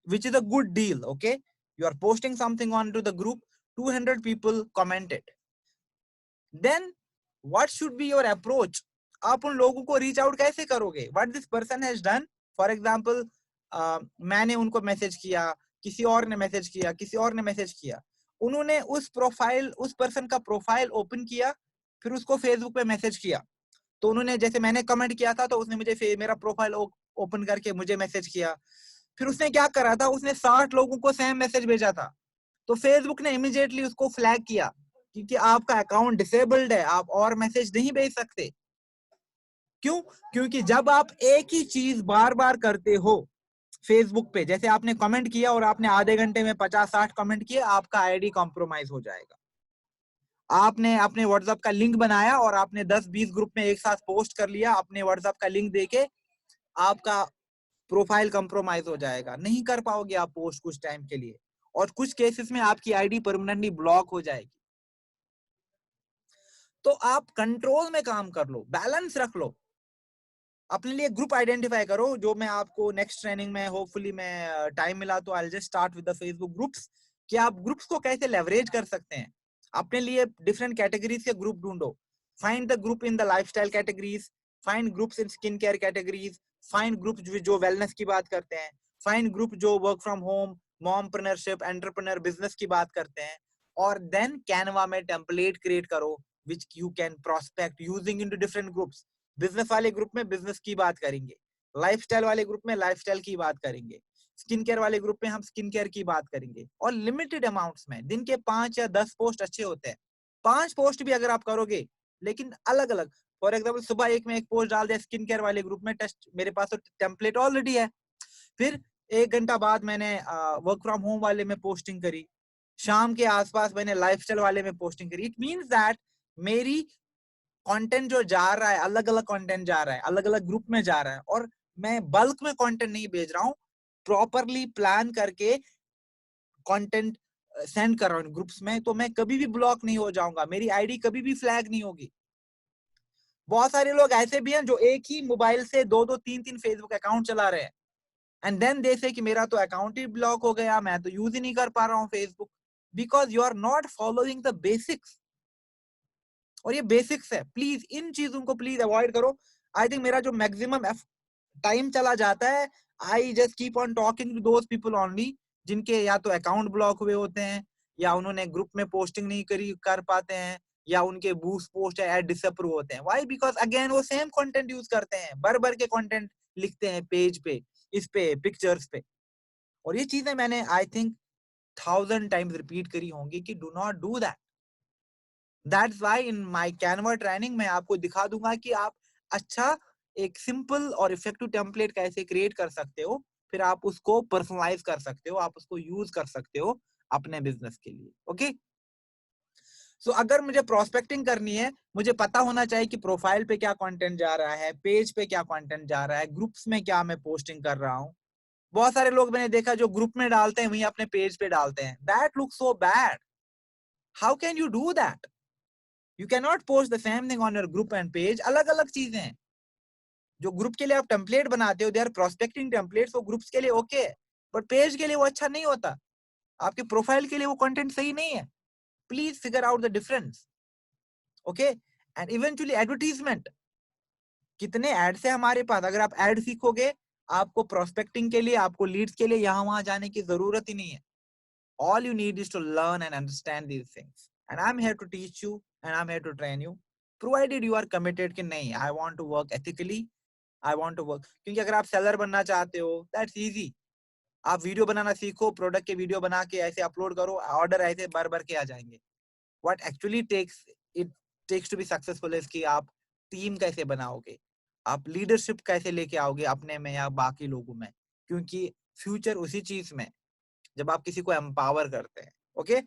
which is a good deal. Okay, you are posting something onto the group, 200 people commented. Then what should be your approach? आप उन लोगों को रीच आउट कैसे करोगे? What this person has done, for example, मैंने उनको मैसेज किया, किसी और ने मैसेज किया, किसी और ने मैसेज किया, उन्होंने उस पर्सन का प्रोफाइल ओपन किया, फिर उसको फेसबुक पे मैसेज किया, तो उन्होंने, जैसे मैंने कमेंट किया था, तो उसने मुझे मेरा प्रोफाइल ओपन करके मुझे मैसेज किया, फिर उसने क्या करा था, उसने 60 लोगों को सेम मैसेज भेजा था, तो फेसबुक ने इमीडिएटली उसको फ्लैग किया क्योंकि आपका अकाउंट डिसेबल्ड है, आप और मैसेज नहीं भेज सकते। क्यों? क्योंकि जब आप एक ही चीज बार बार करते हो फेसबुक पे, जैसे आपने कमेंट किया और आपने आधे घंटे में 50-60 कमेंट किए, आपका आईडी कॉम्प्रोमाइज हो जाएगा। आपने अपने व्हाट्सएप का लिंक बनाया और आपने 10-20 ग्रुप में एक साथ पोस्ट कर लिया, अपने व्हाट्सएप का लिंक देके आपका प्रोफाइल कॉम्प्रोमाइज हो जाएगा, नहीं कर पाओगे आप पोस्ट कुछ टाइम के लिए, और कुछ केसेस में आपकी आईडी परमानेंटली ब्लॉक हो जाएगी। तो आप कंट्रोल में काम कर लो, बैलेंस रख लो, अपने लिए ग्रुप आइडेंटिफाई करो, जो मैं आपको नेक्स्ट ट्रेनिंग में होपफुली मैं टाइम मिला तो I will just start with the Facebook groups, कि आप ग्रुप्स को कैसे लेवरेज कर सकते हैं। अपने लिए डिफरेंट कैटेगरीज के ग्रुप ढूंढो, find the group in the lifestyle categories, find groups in skin care categories, find group जो वेलनेस की बात करते हैं, फाइंड ग्रुप जो work from home, mompreneurship, entrepreneur, business की बात करते हैं, और देन कैनवा में टेम्पलेट क्रिएट करो which you can prospect using into different groups। Business वाले ग्रुप में बिजनेस की बात करेंगे, लाइफस्टाइल वाले ग्रुप में लाइफस्टाइल की बात करेंगे, स्किन केयर वाले ग्रुप में हम स्किन केयर की बात करेंगे, और लिमिटेड अमाउंट्स में, दिन के 5 या 10 पोस्ट अच्छे होते हैं। 5 पोस्ट भी अगर आप करोगे, लेकिन अलग अलग, फॉर एग्जाम्पल सुबह एक में एक पोस्ट डाल दिया स्किन केयर वाले ग्रुप में, टेस्ट मेरे पास तो टेम्पलेट ऑलरेडी है, फिर 1 घंटा बाद मैंने वर्क फ्रॉम होम वाले में पोस्टिंग करी, शाम के आसपास मैंने लाइफस्टाइल वाले में पोस्टिंग करी। इट मींस दैट मेरी कंटेंट जो जा रहा है, अलग अलग कंटेंट जा रहा है, अलग अलग ग्रुप में जा रहा है, और मैं बल्क में कंटेंट नहीं भेज रहा हूँ, प्रॉपरली प्लान करके कंटेंट सेंड कर रहा हूँ ग्रुप्स में, तो मैं कभी भी ब्लॉक नहीं हो जाऊंगा, मेरी आईडी कभी भी फ्लैग नहीं होगी। बहुत सारे लोग ऐसे भी हैं जो एक ही मोबाइल से 2-2, 3-3 फेसबुक अकाउंट चला रहे हैं, एंड देन दे से कि मेरा तो अकाउंट ही ब्लॉक हो गया, मैं तो यूज ही नहीं कर पा रहा हूँ Facebook, because you are not following the basics. और ये बेसिक्स है, प्लीज इन चीजों को प्लीज अवॉइड करो। आई थिंक मेरा जो मैक्सिमम टाइम चला जाता है, I just keep on talking to those people only जिनके या तो अकाउंट ब्लॉक हुए होते हैं, या उन्होंने ग्रुप में पोस्टिंग नहीं कर पाते हैं, या उनके बूस्ट पोस्ट या एड डिसअप्रूव होते हैं। व्हाई? बिकॉज अगेन वो सेम कंटेंट यूज करते हैं, भर के कंटेंट लिखते हैं पेज पे, इस पे, पिक्चर्स पे। और ये चीजें मैंने आई थिंक 1000 टाइम्स रिपीट करी होंगी कि do not do that. That's why in my Canva training मैं आपको दिखा दूंगा कि आप अच्छा एक सिंपल और इफेक्टिव टेम्पलेट कैसे क्रिएट कर सकते हो, फिर आप उसको पर्सनलाइज कर सकते हो, आप उसको यूज कर सकते हो अपने बिजनेस के लिए। ओके, सो अगर मुझे प्रोस्पेक्टिंग करनी है, मुझे पता होना चाहिए कि प्रोफाइल पे क्या कंटेंट जा रहा है, पेज पे क्या कंटेंट जा रहा है, ग्रुप्स में क्या मैं पोस्टिंग कर रहा हूँ। बहुत सारे लोग मैंने देखा जो ग्रुप में डालते हैं वही अपने पेज पे डालते हैं। That looks so bad. How can you do that? You can not post the same thing on your group and page. अलग अलग चीजें हैं। जो ग्रुप के लिए आप टेम्पलेट बनाते हो, दे आर प्रोस्पेक्टिंग टेम्पलेट्स, वो ग्रुप्स के लिए ओके है, बट पेज के लिए वो अच्छा नहीं होता, आपके प्रोफाइल के लिए वो कंटेंट सही नहीं है। Please figure out the difference. Okay, and eventually advertisement, कितने एड्स है हमारे पास। अगर आप एड सीखोगे, आपको प्रोस्पेक्टिंग के लिए, आपको लीड्स के लिए यहाँ वहां जाने की जरूरत ही नहीं है। All you need is to learn and understand these things. And I'm here to teach you and I'm here to train you. Provided you are committed कि नहीं, I want to work ethically, I want to work। क्योंकि अगर आप seller बनना चाहते हो, that's easy। आप video बनाना सीखो, प्रोडक्ट के वीडियो बना के ऐसे अपलोड करो, ऑर्डर ऐसे भर के आ जाएंगे। What actually takes to be successful is कि आप टीम कैसे बनाओगे, आप लीडरशिप कैसे लेके आओगे अपने में या बाकी लोगों में, क्योंकि फ्यूचर उसी चीज में जब आप किसी को एम्पावर करते हैं। ओके,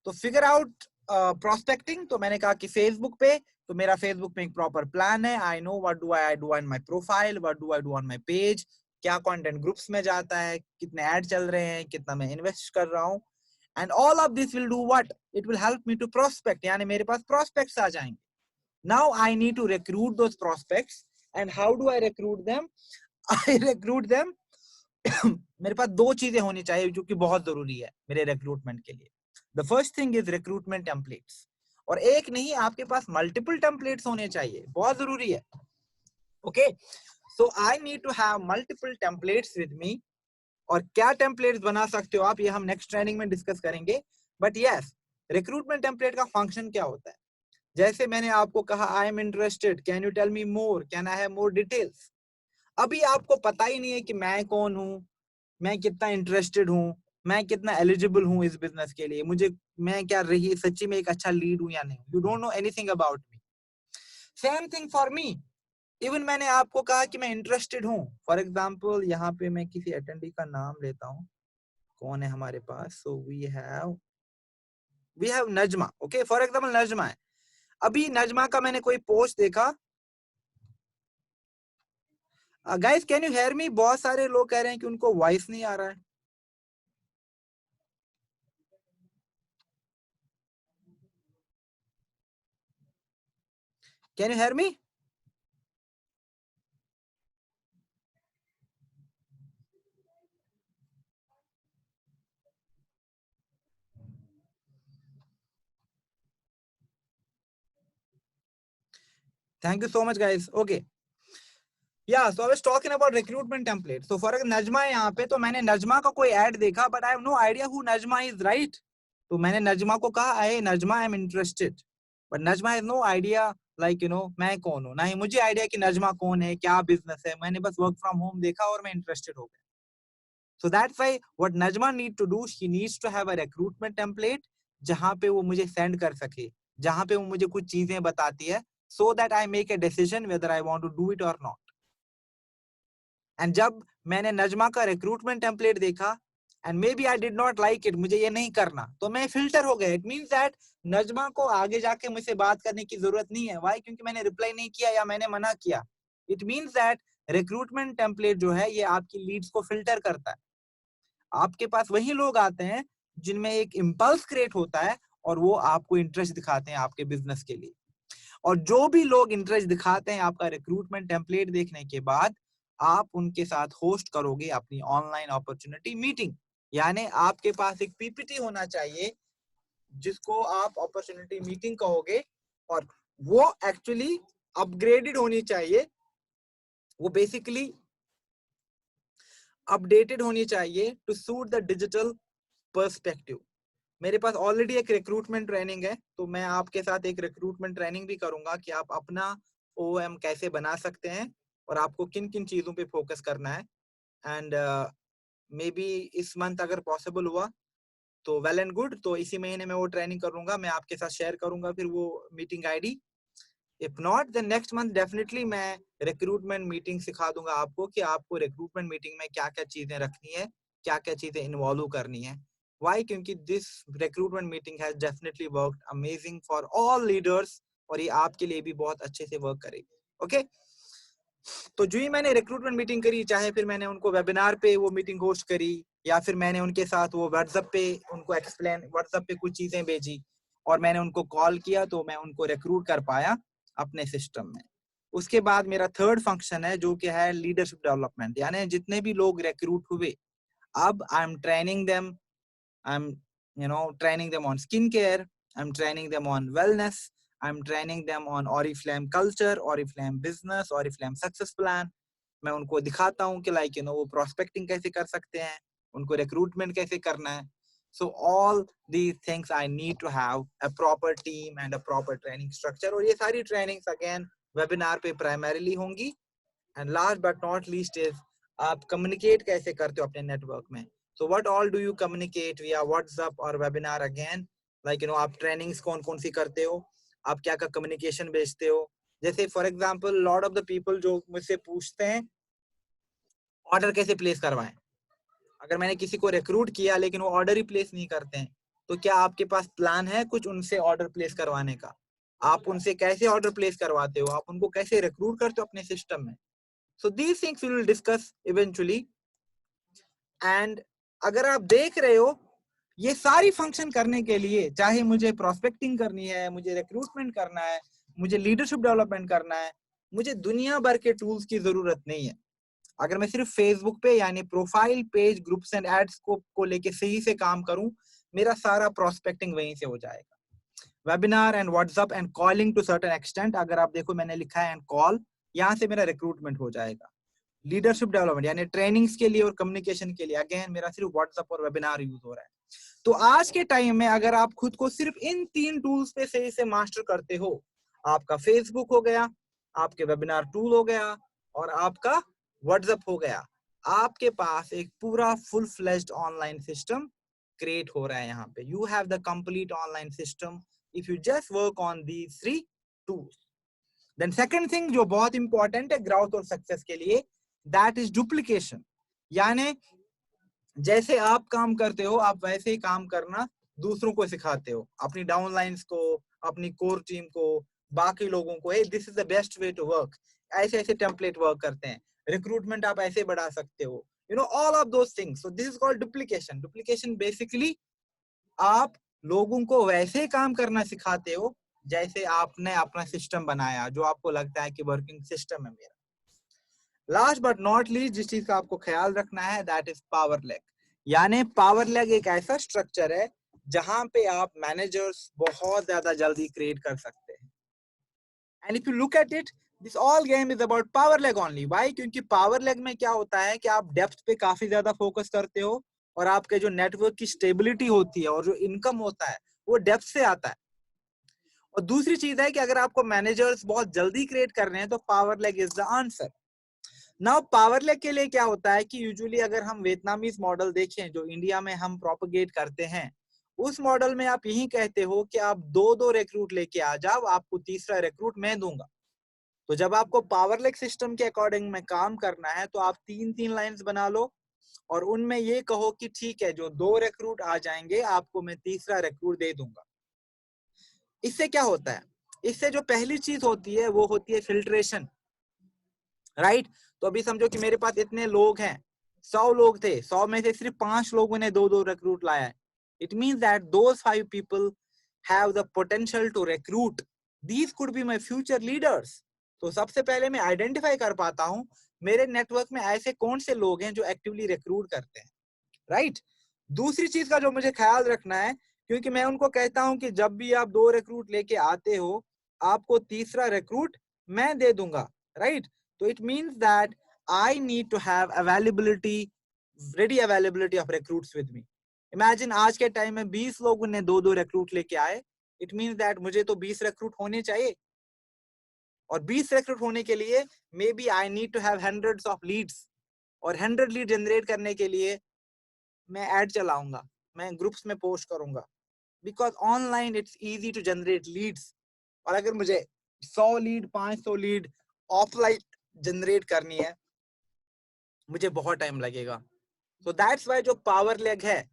तो फिगर आउट प्रोस्पेक्टिंग। तो मैंने कहा कि फेसबुक पे, तो मेरा फेसबुक में एक प्रॉपर प्लान है। I know what do I do on my profile, what do I do on my page, क्या कंटेंट ग्रुप्स में जाता है, कितने ऐड चल रहे हैं, कितना मैं इन्वेस्ट कर रहा हूँ, and all of this will do what, it will help me to prospect, यानी मेरे पास प्रोस्पेक्ट्स आ जाएंगे। Now I need to recruit those prospects, and how do I recruit them? I recruit them मेरे पास दो चीजें होनी चाहिए जो कि बहुत जरूरी है मेरे रिक्रूटमेंट के लिए। The first thing is recruitment templates, और एक नहीं आपके पास मल्टीपल टेम्पलेट्स होने चाहिए, बहुत जरूरी है। Okay, so I need to have multiple templates with me. और क्या टेम्पलेट्स बना सकते हो आप, ये हम नेक्स्ट ट्रेनिंग में डिस्कस करेंगे। बट यस, रिक्रूटमेंट टेम्पलेट का फंक्शन क्या होता है? जैसे मैंने आपको कहा, I am interested, can you tell me more, can I have more details. अभी आपको पता ही नहीं है कि मैं कौन हूँ, मैं कितना इंटरेस्टेड हूँ, मैं कितना एलिजिबल हूँ इस बिजनेस के लिए, मुझे मैं क्या रही सच्ची में एक अच्छा लीड हूँ या नहीं। You don't know anything about me. Same thing for me. Even मैंने आपको कहा कि मैं इंटरेस्टेड हूँ। फॉर एग्जाम्पल यहाँ पे मैं किसी अटेंडी का नाम लेता हूँ, कौन है हमारे पास। So we have Najma. Okay, for example Najma है। अभी नजमा का मैंने कोई पोस्ट देखा। Guys can you hear me? बहुत सारे लोग कह रहे हैं कि उनको वॉइस नहीं आ रहा है। Can you hear me? Thank you so much guys. Okay, yeah so I was talking about recruitment template. So for Najma है यहाँ पे, तो मैंने नजमा का कोई ऐड देखा, but I have no idea who Najma is, right. तो मैंने नजमा को कहा, I Najma I am interested, but Najma has no idea like मैं कौन हूँ, ना ही मुझे आइडिया कि नजमा कौन है, क्या बिजनेस है। मैंने बस वर्क फ्रॉम होम देखा और मैं इंटरेस्टेड हो गया। So that's why what Najma need to do, she needs to have a recruitment template जहां पे वो मुझे send कर सके, जहां पे वो मुझे कुछ चीजें बताती है, so that I make a decision whether I want to do it or not. And जब मैंने नजमा का recruitment template देखा and maybe I did not like it, मुझे ये नहीं करना, तो मैं filter हो गया। It means that नजमा को आगे जाके मुझसे बात करने की जरूरत नहीं है। Why? क्योंकि मैंने reply नहीं किया या मैंने मना किया। It means that recruitment template जो है ये आपकी leads को filter करता है। आपके पास वही लोग आते हैं जिनमें एक इम्पल्स क्रिएट होता है और वो आपको इंटरेस्ट दिखाते हैं आपके बिजनेस के लिए। और जो भी लोग इंटरेस्ट दिखाते हैं आपका रिक्रूटमेंट टेम्पलेट देखने के बाद, आप उनके साथ होस्ट करोगे अपनी ऑनलाइन अपॉर्चुनिटी मीटिंग। यानी आपके पास एक पीपीटी होना चाहिए जिसको आप अपॉर्चुनिटी मीटिंग कहोगे, और वो एक्चुअली अपग्रेडेड होनी चाहिए, वो बेसिकली अपडेटेड होनी चाहिए to suit the digital perspective. मेरे पास ऑलरेडी एक रिक्रूटमेंट ट्रेनिंग है, तो मैं आपके साथ एक रिक्रूटमेंट ट्रेनिंग भी करूंगा कि आप अपना ओएम कैसे बना सकते हैं और आपको किन किन चीजों पे फोकस करना है। एंड मे बी इस मंथ अगर पॉसिबल हुआ तो वेल एंड गुड, तो इसी महीने में वो ट्रेनिंग करूंगा, मैं आपके साथ शेयर करूंगा फिर वो meeting ID. If not then next month definitely मैं रिक्रूटमेंट मीटिंग सिखा दूंगा आपको कि आपको रिक्रूटमेंट मीटिंग में क्या क्या चीजें रखनी है, क्या क्या चीजें इन्वॉल्व करनी है। Why? क्योंकि this recruitment meeting has definitely worked amazing for all leaders, और ये आपके लिए भी बहुत अच्छे से वर्क करेगी। ओके, तो जो ही मैंने रिक्रूटमेंट मीटिंग करी, चाहे फिर मैंने उनको वेबिनार पे वो मीटिंग होस्ट करी या फिर मैंने उनके साथ वो व्हाट्सएप पे उनको व्हाट्सएप पे कुछ चीजें भेजी और मैंने उनको कॉल किया, तो मैं उनको रिक्रूट कर पाया अपने सिस्टम में। उसके बाद मेरा थर्ड फंक्शन है जो कि है लीडरशिप डेवलपमेंट। यानी जितने भी लोग रिक्रूट हुए, अब I am training them, I'm, training them on skincare. I'm training them on wellness. I'm training them on Oriflame culture, Oriflame business, Oriflame success plan. मैं उनको दिखाता हूँ कि वो prospecting कैसे कर सकते हैं, उनको recruitment कैसे करना है। So all these things I need to have a proper team and a proper training structure. और ये सारी trainings again webinar पे primarily होंगी। And last but not least is आप communicate कैसे करते हो अपने network में। So what all do you communicate via WhatsApp or webinar again? आप trainings कौन कौन सी करते हो, आप क्या क्या communication भेजते हो। जैसे for example lot of the people जो मुझसे पूछते हैं ऑर्डर कैसे प्लेस करवाएं। अगर मैंने किसी को रिक्रूट किया लेकिन वो ऑर्डर ही प्लेस नहीं करते हैं, तो क्या आपके पास प्लान है कुछ उनसे ऑर्डर प्लेस करवाने का? आप उनसे कैसे ऑर्डर प्लेस करवाते हो, आप उनको कैसे रिक्रूट करते हो अपने सिस्टम में। So these things we will discuss eventually. And अगर आप देख रहे हो, ये सारी फंक्शन करने के लिए, चाहे मुझे प्रोस्पेक्टिंग करनी है, मुझे रिक्रूटमेंट करना है, मुझे लीडरशिप डेवलपमेंट करना है, मुझे दुनिया भर के टूल्स की जरूरत नहीं है। अगर मैं सिर्फ फेसबुक पे यानी profile page groups and ads को लेके सही से काम करूं, मेरा सारा प्रोस्पेक्टिंग वहीं से हो जाएगा। Webinar and WhatsApp and calling to certain extent, अगर आप देखो मैंने लिखा है एंड कॉल, यहाँ से मेरा रिक्रूटमेंट हो जाएगा। लीडरशिप डेवलपमेंट यानी ट्रेनिंग्स के लिए और कम्युनिकेशन के लिए अगेन मेरा सिर्फ व्हाट्सएप और वेबिनार यूज हो रहा है। तो आज के टाइम में अगर आप खुद को सिर्फ इन 3 टूल्स पे सही से मास्टर करते हो, आपका फेसबुक हो गया, आपके वेबिनार टूल हो गया और आपका व्हाट्सएप हो गया, आपके पास एक पूरा full fledged online system create हो रहा है। यहाँ पे you have the complete online system if you just work on these 3 tools. Then second thing जो बहुत इंपॉर्टेंट है ग्रोथ और सक्सेस के लिए, दैट इज डुप्लीकेशन। यानी जैसे आप काम करते हो आप वैसे ही काम करना दूसरों को सिखाते हो, अपनी डाउनलाइंस को, अपनी कोर टीम को, बाकी लोगों को, this is the best way to work. ऐसे ऐसे टेम्पलेट वर्क करते हैं, रिक्रूटमेंट आप ऐसे बढ़ा सकते हो, you know all of those things. So this is called duplication. Duplication basically आप लोगों को वैसे ही काम करना सिखाते हो जैसे आपने अपना सिस्टम बनाया, जो आपको लगता है कि वर्किंग सिस्टम है मेरा। लास्ट बट नॉट लीस्ट जिस चीज का आपको ख्याल रखना है, दैट इज पावर लेग। यानी पावर लेग एक ऐसा स्ट्रक्चर है जहां पे आप मैनेजर्स बहुत ज्यादा जल्दी क्रिएट कर सकते हैं। And if you look at it, this all game is about power leg only. Why? क्योंकि पावर लेग में क्या होता है कि आप डेप्थ पे काफी ज्यादा फोकस करते हो और आपके जो नेटवर्क की स्टेबिलिटी होती है और जो इनकम होता है वो डेप्थ से आता है। और दूसरी चीज है कि अगर आपको मैनेजर्स बहुत जल्दी क्रिएट कर रहे हैं तो power leg is the answer. Now power leg के लिए क्या होता है कि यूजुअली अगर हम वियतनामीज मॉडल देखें जो इंडिया में हम प्रोपगेट करते हैं, उस मॉडल में आप यही कहते हो कि आप 2-2 रिक्रूट लेके आ जाओ, आपको तीसरा रिक्रूट मैं दूंगा। तो जब आपको पावर लेग सिस्टम के अकॉर्डिंग में काम करना है तो आप 3-3 लाइंस बना लो और उनमें ये कहो कि ठीक है जो 2 रिक्रूट आ जाएंगे आपको मैं तीसरा रिक्रूट दे दूंगा। इससे क्या होता है? इससे जो पहली चीज होती है वो होती है फिल्ट्रेशन, राइट? तो अभी समझो कि मेरे पास इतने लोग हैं, 100 लोग थे, 100 में से सिर्फ 5 लोगों ने 2-2 रिक्रूट लाया है। It means that those 5 people have the potential to recruit, these could be my future leaders. तो सबसे पहले मैं आइडेंटिफाई कर पाता हूं मेरे नेटवर्क में ऐसे कौन से लोग हैं जो एक्टिवली रिक्रूट करते हैं, राइट? दूसरी चीज का जो मुझे ख्याल रखना है, क्योंकि मैं उनको कहता हूं कि जब भी आप 2 रिक्रूट लेके आते हो आपको तीसरा रिक्रूट मैं दे दूंगा, राइट? तो it means that I need to have availability, ready availability of recruits with me. Imagine आज के टाइम में 20 लोगों ने 2-2 रिक्रूट लेके आए, इट मींस दैट मुझे तो 20 रिक्रूट होने चाहिए और 20 रिक्रूट होने के लिए may be I need to have hundreds of leads और 100 लीड जनरेट करने के लिए मैं एड चलाऊंगा, मैं ग्रुप्स में पोस्ट करूंगा, because online it's easy to generate leads. और अगर मुझे 100 लीड 500 लीड ऑफलाइन जनरेट करनी है मुझे बहुत टाइम लगेगा। सो दैट्स वाई जो पावर लेग है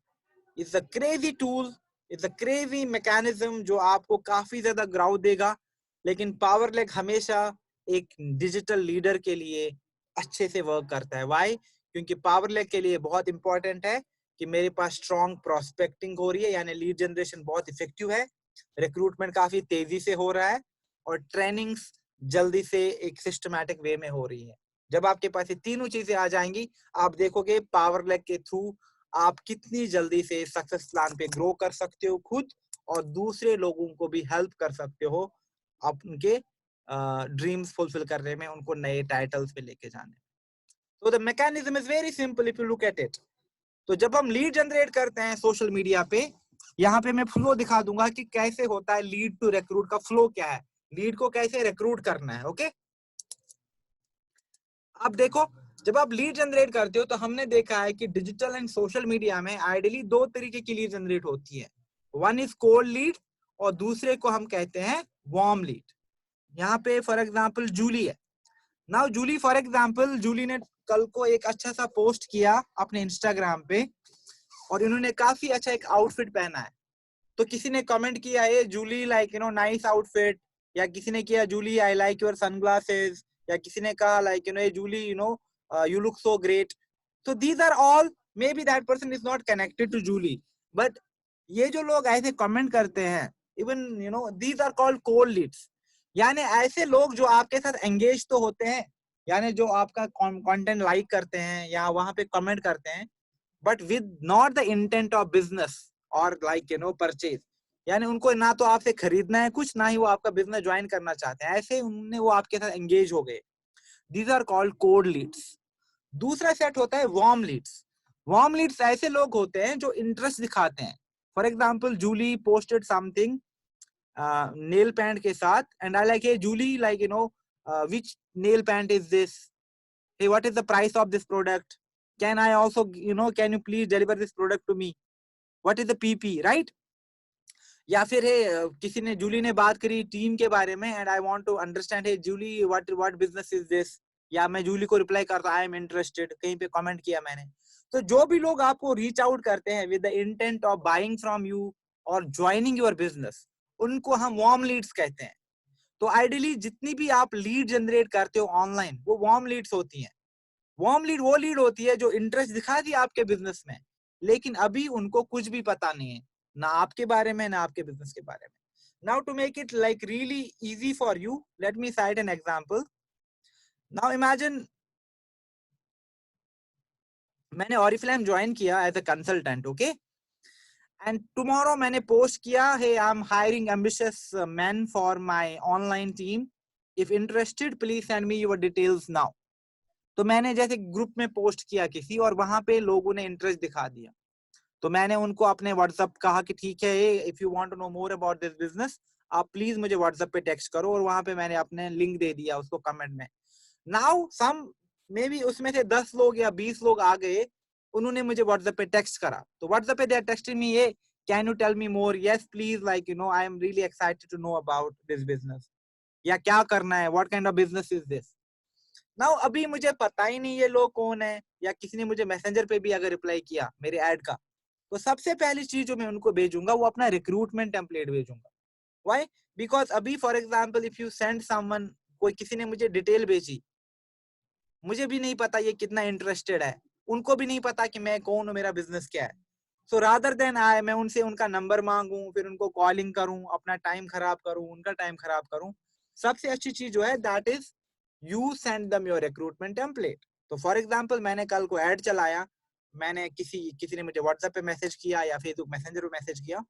is a crazy tool, is a crazy mechanism जो आपको काफी ज्यादा ग्राउथ देगा। लेकिन पावर लेग हमेशा एक डिजिटल लीडर के लिए अच्छे से वर्क करता है। व्हाई? क्योंकि पावर लेग के लिए बहुत इंपॉर्टेंट है कि मेरे पास स्ट्रॉन्ग प्रोस्पेक्टिंग हो रही है, यानी लीड जनरेशन बहुत इफेक्टिव है, रिक्रूटमेंट काफी तेजी से हो रहा है और ट्रेनिंग्स जल्दी से एक सिस्टमैटिक वे में हो रही है। जब आपके पास ये तीनों चीजें आ जाएंगी आप देखोगे पावर लेग के थ्रू आप कितनी जल्दी से सक्सेस प्लान पे ग्रो कर सकते हो खुद, और दूसरे लोगों को भी हेल्प कर सकते हो उनके ड्रीम्स फुलफिल करने में, उनको नए टाइटल्स पे लेके जाने। तो the mechanism is very simple if you look at it. तो जब हम लीड जनरेट करते हैं सोशल मीडिया पे, यहाँ पे मैं फ्लो दिखा दूंगा कि कैसे होता है लीड टू रिक्रूट का फ्लो, क्या है, लीड को कैसे रिक्रूट करना है। ओके, अब देखो जब आप लीड जनरेट करते हो तो हमने देखा है कि डिजिटल एंड सोशल मीडिया में आइडियली 2 तरीके की लीड जनरेट होती है। वन इज कोल्ड लीड और दूसरे को हम कहते हैं वार्म लीड। यहाँ पे फॉर एग्जांपल जूली है। Now Julie for example Julie ने कल को एक अच्छा सा पोस्ट किया अपने इंस्टाग्राम पे और इन्होंने काफी अच्छा एक आउटफिट पहना है। तो किसी ने कमेंट किया है जूली लाइक नाइस आउटफिट, या किसी ने किया Julie I like your sunglasses, या किसी ने कहा like Julie you look so great. तो these are all maybe that person is not connected to Julie, but ये जो लोग ऐसे कमेंट करते हैं even these are called cold leads. यानी ऐसे लोग जो आपके साथ एंगेज तो होते हैं यानी जो आपका कंटेंट लाइक करते हैं या वहां पे कमेंट करते हैं, but with not the intent of business और लाइक परचेज, यानी उनको ना तो आपसे खरीदना है कुछ, ना ही वो आपका बिजनेस ज्वाइन करना चाहते हैं, ऐसे उनने वो आपके साथ एंगेज हो गए। These are called cold leads. दूसरा सेट होता है वार्म लीड्स। वार्म लीड्स ऐसे लोग होते हैं जो इंटरेस्ट दिखाते हैं। For example, Julie posted something nail pant के साथ, and I like, hey Julie, like which nail pant is this? Hey, what is the price of this product? Can I also, can you please deliver this product to me? What is the PP, right? या फिर है किसी ने, जूली ने बात करी team के बारे में, and I want to understand, hey Julie, what business is this? या मैं जूली को रिप्लाई करता, आई एम इंटरेस्टेड, कहीं पे कमेंट किया मैंने। तो जो भी लोग आपको रीच आउट करते हैं with the intent of buying from you और ज्वाइनिंग योर बिजनेस, उनको हम वार्म लीड्स कहते हैं। तो आइडियली जितनी भी आप लीड जनरेट करते हो ऑनलाइन, वो वार्म लीड्स होती हैं। वार्म लीड वो लीड होती है जो इंटरेस्ट दिखा दी आपके बिजनेस में, लेकिन अभी उनको कुछ भी पता नहीं है, ना आपके बारे में, ना आपके बिजनेस के बारे में। Now to make it like really easy for you, let me cite an example. Now imagine, मैंने ऑरिफ्लेम ज्वाइन किया as a consultant, okay, and tomorrow मैंने पोस्ट किया, hey I am hiring ambitious man for my online team, if interested please send me your details now. तो मैंने जैसे group में post किया किसी, और वहां पे लोगों ने इंटरेस्ट दिखा दिया, तो मैंने उनको अपने व्हाट्सएप कहा कि ठीक है, if you want to know more about this business, आप प्लीज मुझे व्हाट्सएप पे टेक्स्ट करो, और वहां पे मैंने अपने लिंक दे दिया उसको कमेंट में। नाउ सम, मे बी उसमें से 10 लोग या 20 लोग आ गए, उन्होंने मुझे व्हाट्सएप पे टेक्स्ट करा। तो व्हाट्सएप पे दे आर टेक्स्टिंग मी, ये can you tell me more, yes please, like I am really excited to know about this business, या क्या करना है, what kind of business is this. Now अभी मुझे पता ही नहीं ये लोग कौन है, या किसी ने मुझे मैसेंजर पे भी अगर रिप्लाई किया मेरे ऐड का, तो सबसे पहली चीज जो मैं उनको भेजूंगा वो अपना रिक्रूटमेंट टेम्पलेट भेजूंगा। व्हाई? बिकॉज अभी for example if you send someone, कोई किसी ने मुझे डिटेल भेजी, मुझे भी नहीं पता ये कितना इंटरेस्टेड है, उनको भी नहीं पता कि मैं कौन हूँ, मेरा बिजनेस क्या है। सो रादर देन मैं उनसे उनका नंबर मांगू, फिर उनको कॉलिंग करूं, अपना टाइम खराब करूं, उनका टाइम खराब करूं, सबसे अच्छी चीज जो है that is you send them your recruitment template. तो फॉर एग्जांपल, मैंने कल को ऐड चलाया, मैंने किसी ने मुझे व्हाट्सएप पे मैसेज किया या फेसबुक मैसेंजर पे मैसेज किया,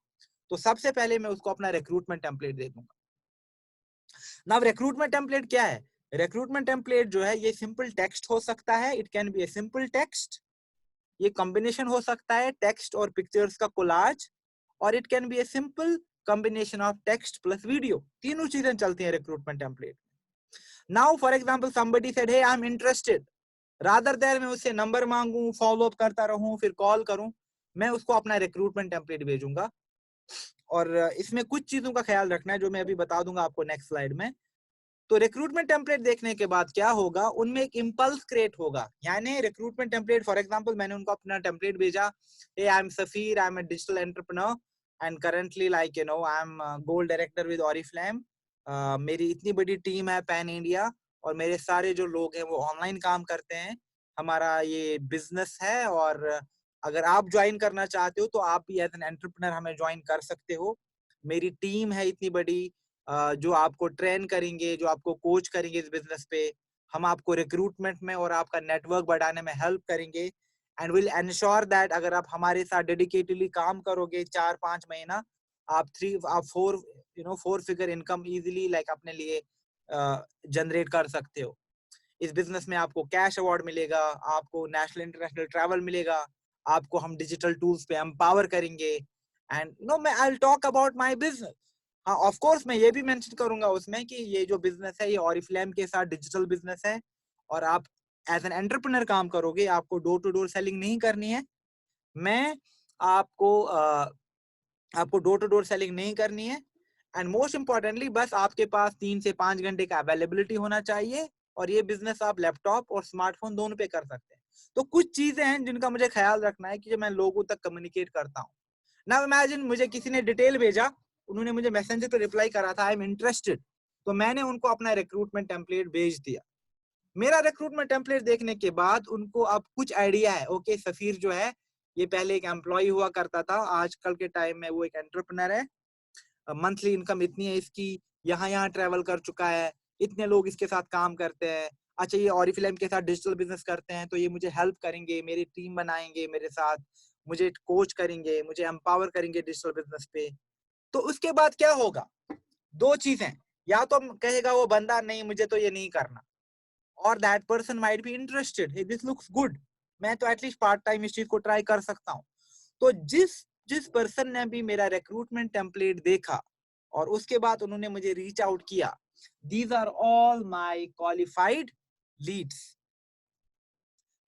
तो सबसे पहले मैं उसको अपना रिक्रूटमेंट टेम्पलेट दे दूंगा। नाउ रिक्रूटमेंट टेम्पलेट क्या है? रिक्रूटमेंट टेम्पलेट जो है, ये सिंपल टेक्स्ट हो सकता है, it can be a simple text, ये कॉम्बिनेशन हो सकता है टेक्स्ट और पिक्चर्स का कोलाज, और it can be a simple combination of text plus video, तीनों चीजें चलती हैं recruitment template. Now for example somebody said, hey I am interested, rather there मैं उससे नंबर मांगू, फॉलो अप करता रहूं, फिर कॉल करूं, मैं उसको अपना रिक्रूटमेंट टेम्पलेट भेजूंगा। और इसमें कुछ चीजों का ख्याल रखना है जो मैं अभी बता दूंगा आपको नेक्स्ट स्लाइड में। तो रिक्रूटमेंट टेम्पलेट देखने के बाद क्या होगा, उनमें एक इंपल्स क्रिएट होगा। यानी रिक्रूटमेंट टेम्पलेट, फॉर एग्जांपल मैंने उनको अपना टेम्पलेट भेजा, hey I am Safeer, I am a digital entrepreneur and currently like I am gold director with Oriflame, मेरी इतनी बड़ी टीम है पैन इंडिया, और मेरे सारे जो लोग हैं वो ऑनलाइन काम करते हैं, हमारा ये बिजनेस है, और अगर आप ज्वाइन करना चाहते हो तो आप भी एज एन एंटरप्रेन्योर हमें ज्वाइन कर सकते हो। मेरी टीम है इतनी बड़ी, जो आपको ट्रेन करेंगे, जो आपको कोच करेंगे इस बिजनेस पे, हम आपको रिक्रूटमेंट में और आपका नेटवर्क बढ़ाने में हेल्प करेंगे, एंड विल एंश्योर दैट अगर आप हमारे साथ डेडिकेटली काम करोगे 4-5 महीना, आप 4 फिगर इनकम इजीली लाइक अपने लिए जनरेट कर सकते हो। इस बिजनेस में आपको कैश अवार्ड मिलेगा, आपको नेशनल इंटरनेशनल ट्रैवल मिलेगा, आपको हम डिजिटल टूल्स पे एम्पावर करेंगे, एंड मैं आई will talk about my business. हाँ, ऑफ कोर्स मैं ये भी मेंशन करूंगा उसमें कि ये जो बिजनेस है ये ऑरिफ्लेम के साथ डिजिटल बिजनेस है, और आप एज एन एंटरप्रेन्योर काम करोगे, आपको डोर टू डोर सेलिंग नहीं करनी है। मैं आपको आपको डोर टू डोर सेलिंग नहीं करनी है, एंड मोस्ट इंपॉर्टेंटली बस आपके पास 3 से 5 घंटे का अवेलेबिलिटी होना चाहिए, और ये बिजनेस आप लैपटॉप और स्मार्टफोन दोनों पे कर सकते हैं। तो कुछ चीजें हैं जिनका मुझे ख्याल रखना है कि जब मैं लोगों तक कम्युनिकेट करता हूँ। नाउ इमेजिन मुझे किसी ने डिटेल भेजा, उन्होंने मुझे मैसेंजर पे रिप्लाई करा था, आई एम इंटरेस्टेड, तो मैंने उनको अपना रिक्रूटमेंट टेम्पलेट भेज दिया। मेरा रिक्रूटमेंट टेम्पलेट देखने के बाद उनको अब कुछ आइडिया है, ओके सफीर जो है ये पहले एक एम्प्लॉय हुआ करता था, आजकल के टाइम में वो एक एंटरप्रेन्योर है, मंथली इनकम इतनी है इसकी, यहाँ यहाँ ट्रेवल कर चुका है, इतने लोग इसके साथ काम करते हैं, अच्छा ये ऑरिफ्लेम के साथ डिजिटल बिजनेस करते हैं तो ये मुझे हेल्प करेंगे, मेरी टीम बनाएंगे मेरे साथ, मुझे कोच करेंगे, मुझे एम्पावर करेंगे डिजिटल बिजनेस पे। तो उसके बाद क्या होगा? दो चीजें, या तो कहेगा वो बंदा नहीं मुझे तो ये नहीं करना, और that person might be interested, this looks good, मैं तो एटलीस्ट पार्ट टाइम इस चीज को ट्राई कर सकता हूँ। तो जिस जिस पर्सन ने भी मेरा रिक्रूटमेंट टेम्पलेट देखा और उसके बाद उन्होंने मुझे रीच आउट किया, these are all my qualified leads.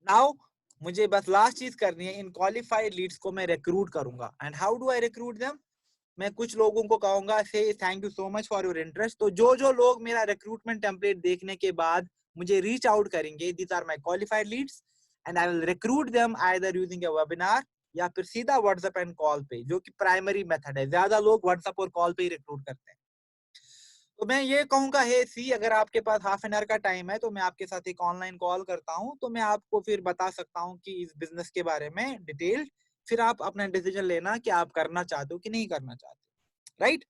Now मुझे बस लास्ट चीज करनी है, इन क्वालिफाइड लीड्स को मैं रिक्रूट करूंगा। And how do I recruit them? मैं कुछ लोगों को कहूंगा से thank you so much for your interest. तो जो जो लोग मेरा रिक्रूटमेंट टेम्पलेट देखने के बाद मुझे रीच आउट करेंगे, these are my qualified leads, and I will recruit them either using a webinar या फिर सीधा व्हाट्सएप एंड कॉल पे, जो कि प्राइमरी मेथड है। ज्यादा लोग व्हाट्सएप और कॉल पे ही रिक्रूट करते हैं। तो मैं ये कहूंगा, हे सी, अगर आपके पास हाफ एन आवर का टाइम है तो मैं आपके साथ एक ऑनलाइन कॉल करता हूँ, तो मैं आपको फिर बता सकता हूँ कि इस बिजनेस के बारे में डिटेल्ड, फिर आप अपना डिसीजन लेना कि आप करना चाहते हो कि नहीं करना चाहते, राइट?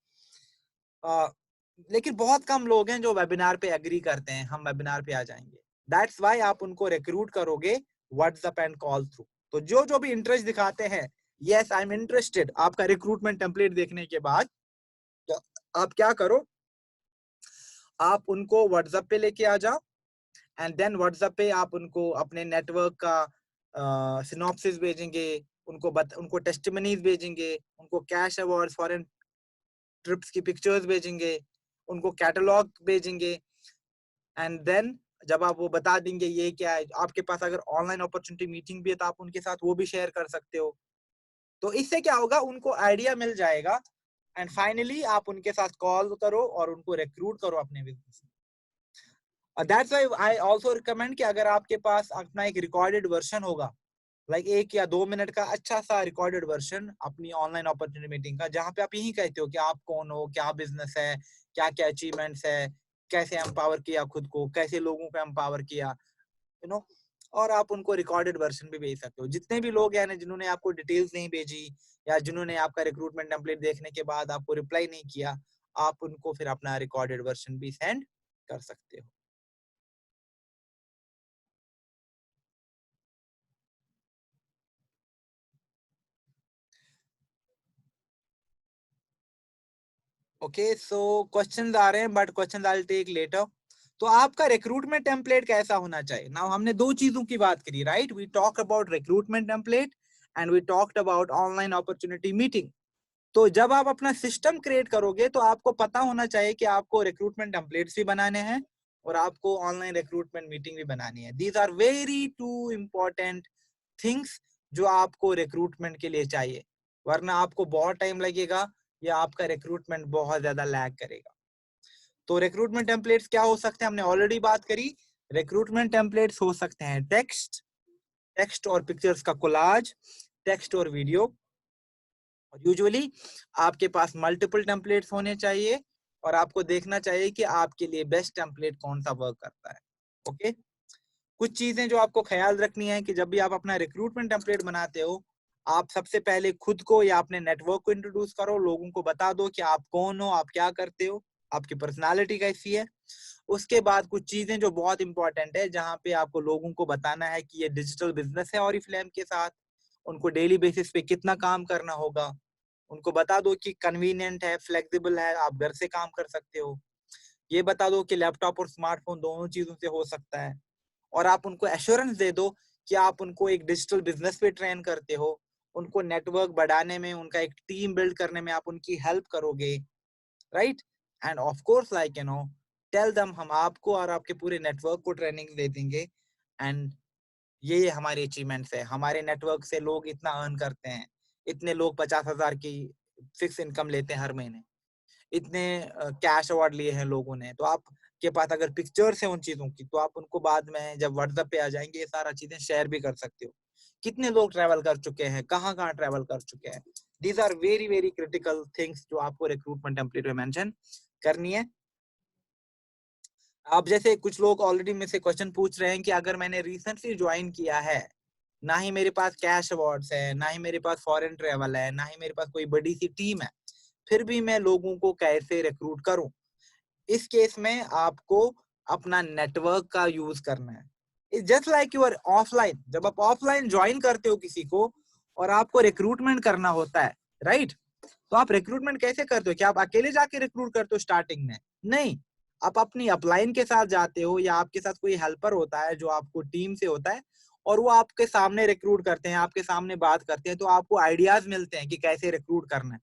लेकिन बहुत कम लोग हैं जो वेबिनार पे एग्री करते हैं हम वेबिनार पे आ जाएंगे। दैट्स वाई आप उनको रिक्रूट करोगे व्हाट्सएप एंड कॉल थ्रू। तो जो जो भी इंटरेस्ट दिखाते हैं, यस आई एम इंटरेस्टेड, आपका रिक्रूटमेंट टेम्पलेट देखने के बाद तो आप क्या करो, आप उनको व्हाट्सएप पे लेके आ जाओ, एंड देन व्हाट्सएप पे आप उनको अपने नेटवर्क का सिनॉप्सिस भेजेंगे, उनको टेस्टिमनीज भेजेंगे, उनको कैश अवार्ड्स, फॉरेन ट्रिप्स की पिक्चर्स भेजेंगे, उनको कैटलॉग भेजेंगे। एंड देन जब आप वो बता देंगे ये क्या है, आपके पास अगर ऑनलाइन अपॉर्चुनिटी मीटिंग भी है तो आप उनके साथ वो भी शेयर कर सकते हो। तो इससे क्या होगा, उनको आइडिया मिल जाएगा, एंड फाइनली आप उनके साथ कॉल करो और उनको रिक्रूट करो अपने बिजनेस में। That's why I also recommend कि अगर आपके पास अपना एक रिकॉर्डेड वर्जन होगा, लाइक 1 या 2 मिनट का अच्छा सा रिकॉर्डेड वर्जन अपनी ऑनलाइन अपॉर्चुनिटी मीटिंग का, जहाँ पे आप यही कहते हो कि आप कौन हो, क्या बिजनेस है, क्या क्या अचीवमेंट्स है, कैसे एम्पावर किया खुद को, कैसे लोगों को एम्पावर किया, यू नो। और आप उनको रिकॉर्डेड वर्जन भी भेज सकते हो। जितने भी लोग हैं जिन्होंने आपको डिटेल्स नहीं भेजी या जिन्होंने आपका रिक्रूटमेंट टेम्पलेट देखने के बाद आपको रिप्लाई नहीं किया, आप उनको फिर अपना रिकॉर्डेड वर्जन भी सेंड कर सकते हो। ओके, सो क्वेश्चंस आ रहे हैं but questions I will take later. तो आपका रिक्रूटमेंट टेम्पलेट कैसा होना चाहिए? नाउ हमने दो चीजों की बात करी, right? We talk about recruitment template and we talked about online opportunity meeting. तो जब आप अपना सिस्टम क्रिएट करोगे तो आपको पता होना चाहिए कि आपको रिक्रूटमेंट टेम्पलेट्स भी बनाने हैं और आपको ऑनलाइन रिक्रूटमेंट मीटिंग भी बनानी है। These are very two important things जो आपको रिक्रूटमेंट के लिए चाहिए, वरना आपको बहुत टाइम लगेगा या आपका रिक्रूटमेंट बहुत ज्यादा लैग करेगा। तो रिक्रूटमेंट टेम्पलेट्स क्या हो सकते हैं, हमने ऑलरेडी बात करी। रिक्रूटमेंट टेम्पलेट्स हो सकते हैं टेक्स्ट और पिक्चर्स का कोलाज, टेक्स्ट और वीडियो। और यूजुअली आपके पास मल्टीपल टेम्पलेट्स होने चाहिए और आपको देखना चाहिए कि आपके लिए बेस्ट टेम्पलेट कौन सा वर्क करता है। ओके, कुछ चीजें जो आपको ख्याल रखनी है कि जब भी आप अपना रिक्रूटमेंट टेम्पलेट बनाते हो, आप सबसे पहले खुद को या अपने नेटवर्क को इंट्रोड्यूस करो, लोगों को बता दो कि आप कौन हो, आप क्या करते हो, आपकी पर्सनालिटी कैसी है। उसके बाद कुछ चीजें जो बहुत इंपॉर्टेंट है, जहाँ पे आपको लोगों को बताना है कि ये डिजिटल बिजनेस है ऑरिफ्लेम के साथ, उनको डेली बेसिस पे कितना काम करना होगा, उनको बता दो कि कन्वीनियंट है, फ्लेक्सिबल है, आप घर से काम कर सकते हो। ये बता दो कि लैपटॉप और स्मार्टफोन दोनों चीजों से हो सकता है। और आप उनको एश्योरेंस दे दो कि आप उनको एक डिजिटल बिजनेस पे ट्रेन करते हो, उनको नेटवर्क बढ़ाने में, उनका एक टीम बिल्ड करने में आप उनकी हेल्प करोगे, right? And of course like tell them, हम आपको और आपके पूरे नेटवर्क को ट्रेनिंग दे देंगे। एंड ये हमारी अचीवमेंट्स है, हमारे नेटवर्क से लोग इतना अर्न करते हैं, इतने लोग 50,000 की फिक्स इनकम लेते हैं हर महीने, इतने कैश अवार्ड लिए हैं लोगों ने। तो आपके पास अगर पिक्चर्स हैं उन चीजों की, तो आप उनको बाद में जब व्हाट्सएप पे आ जाएंगे ये सारा चीजें शेयर भी कर सकते हो। कितने लोग ट्रैवल कर चुके हैं, कहाँ कहाँ ट्रैवल कर चुके हैं, these are very very critical things जो आपको रिक्रूटमेंट टेम्पलेट में मेंशन करनी है। आप जैसे कुछ लोग ऑलरेडी मेरे से क्वेश्चन पूछ रहे हैं कि अगर मैंने रिसेंटली ज्वाइन किया है, ना ही मेरे पास कैश अवार्ड्स है, ना ही मेरे पास फॉरेन ट्रेवल है, ना ही मेरे पास कोई बड़ी सी टीम है, फिर भी मैं लोगों को कैसे रिक्रूट करूं? इस केस में आपको अपना नेटवर्क का यूज करना है। It's just like your offline, जब आप ऑफलाइन ज्वाइन करते हो किसी को और आपको रिक्रूटमेंट करना होता है, राइट? तो आप रिक्रूटमेंट कैसे करते हो? क्या आप अकेले जाके रिक्रूट करते हो स्टार्टिंग में? नहीं, आप अपनी अपलाइन के साथ जाते हो या आपके साथ कोई हेल्पर होता है जो आपको टीम से होता है और वो आपके सामने रिक्रूट करते हैं, आपके सामने बात करते हैं, तो आपको आइडियाज मिलते हैं कि कैसे रिक्रूट करना है।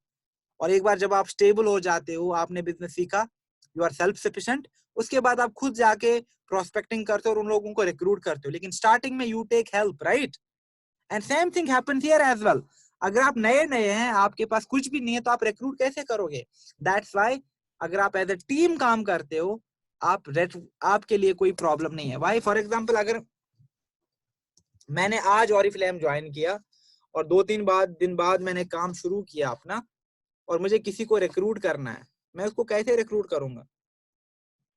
और एक बार जब आप स्टेबल हो जाते हो, आपने बिजनेस सीखा, यू आर सेल्फ सफिशिएंट, उसके बाद आप खुद जाके प्रोस्पेक्टिंग करते हो और उन लोगों को रिक्रूट करते हो। लेकिन स्टार्टिंग में you take help, right? And same thing happens here as well. अगर आप नए नए हैं, आपके पास कुछ भी नहीं है, तो आप रिक्रूट कैसे करोगे? दैट्स व्हाई अगर आप एज ए टीम काम करते हो, आपके लिए कोई प्रॉब्लम नहीं है। वाई? फॉर एग्जाम्पल, अगर मैंने आज ऑरिफ्लेम ज्वाइन किया और 2-3 दिन बाद मैंने काम शुरू किया अपना, और मुझे किसी को रिक्रूट करना है, मैं उसको कैसे रिक्रूट करूंगा?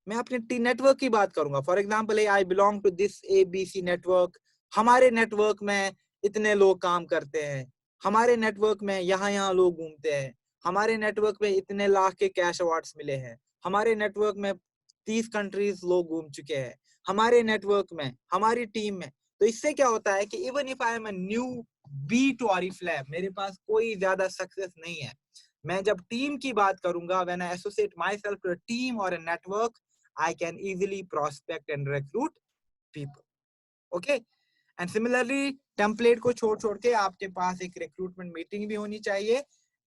मैं अपने नेटवर्क की बात करूंगा। For example, I belong to this ABC network, हमारे नेटवर्क में इतने लोग काम करते हैं, हमारे नेटवर्क में यहाँ यहाँ लोग घूमते हैं, हमारे नेटवर्क में इतने लाख के कैश अवार्ड्स मिले हैं, हमारे नेटवर्क में 30 कंट्रीज लोग घूम चुके हैं, हमारे नेटवर्क में, हमारी टीम में। तो इससे क्या होता है कि even if I am a newbie to Oriflame, मेरे पास कोई ज्यादा सक्सेस नहीं है, मैं जब टीम की बात करूंगा, when I associate myself to a team और a network, I can easily prospect and recruit people. Okay? And similarly, template को छोड़ छोड़ के आपके पास एक रिक्रूटमेंट मीटिंग भी होनी चाहिए।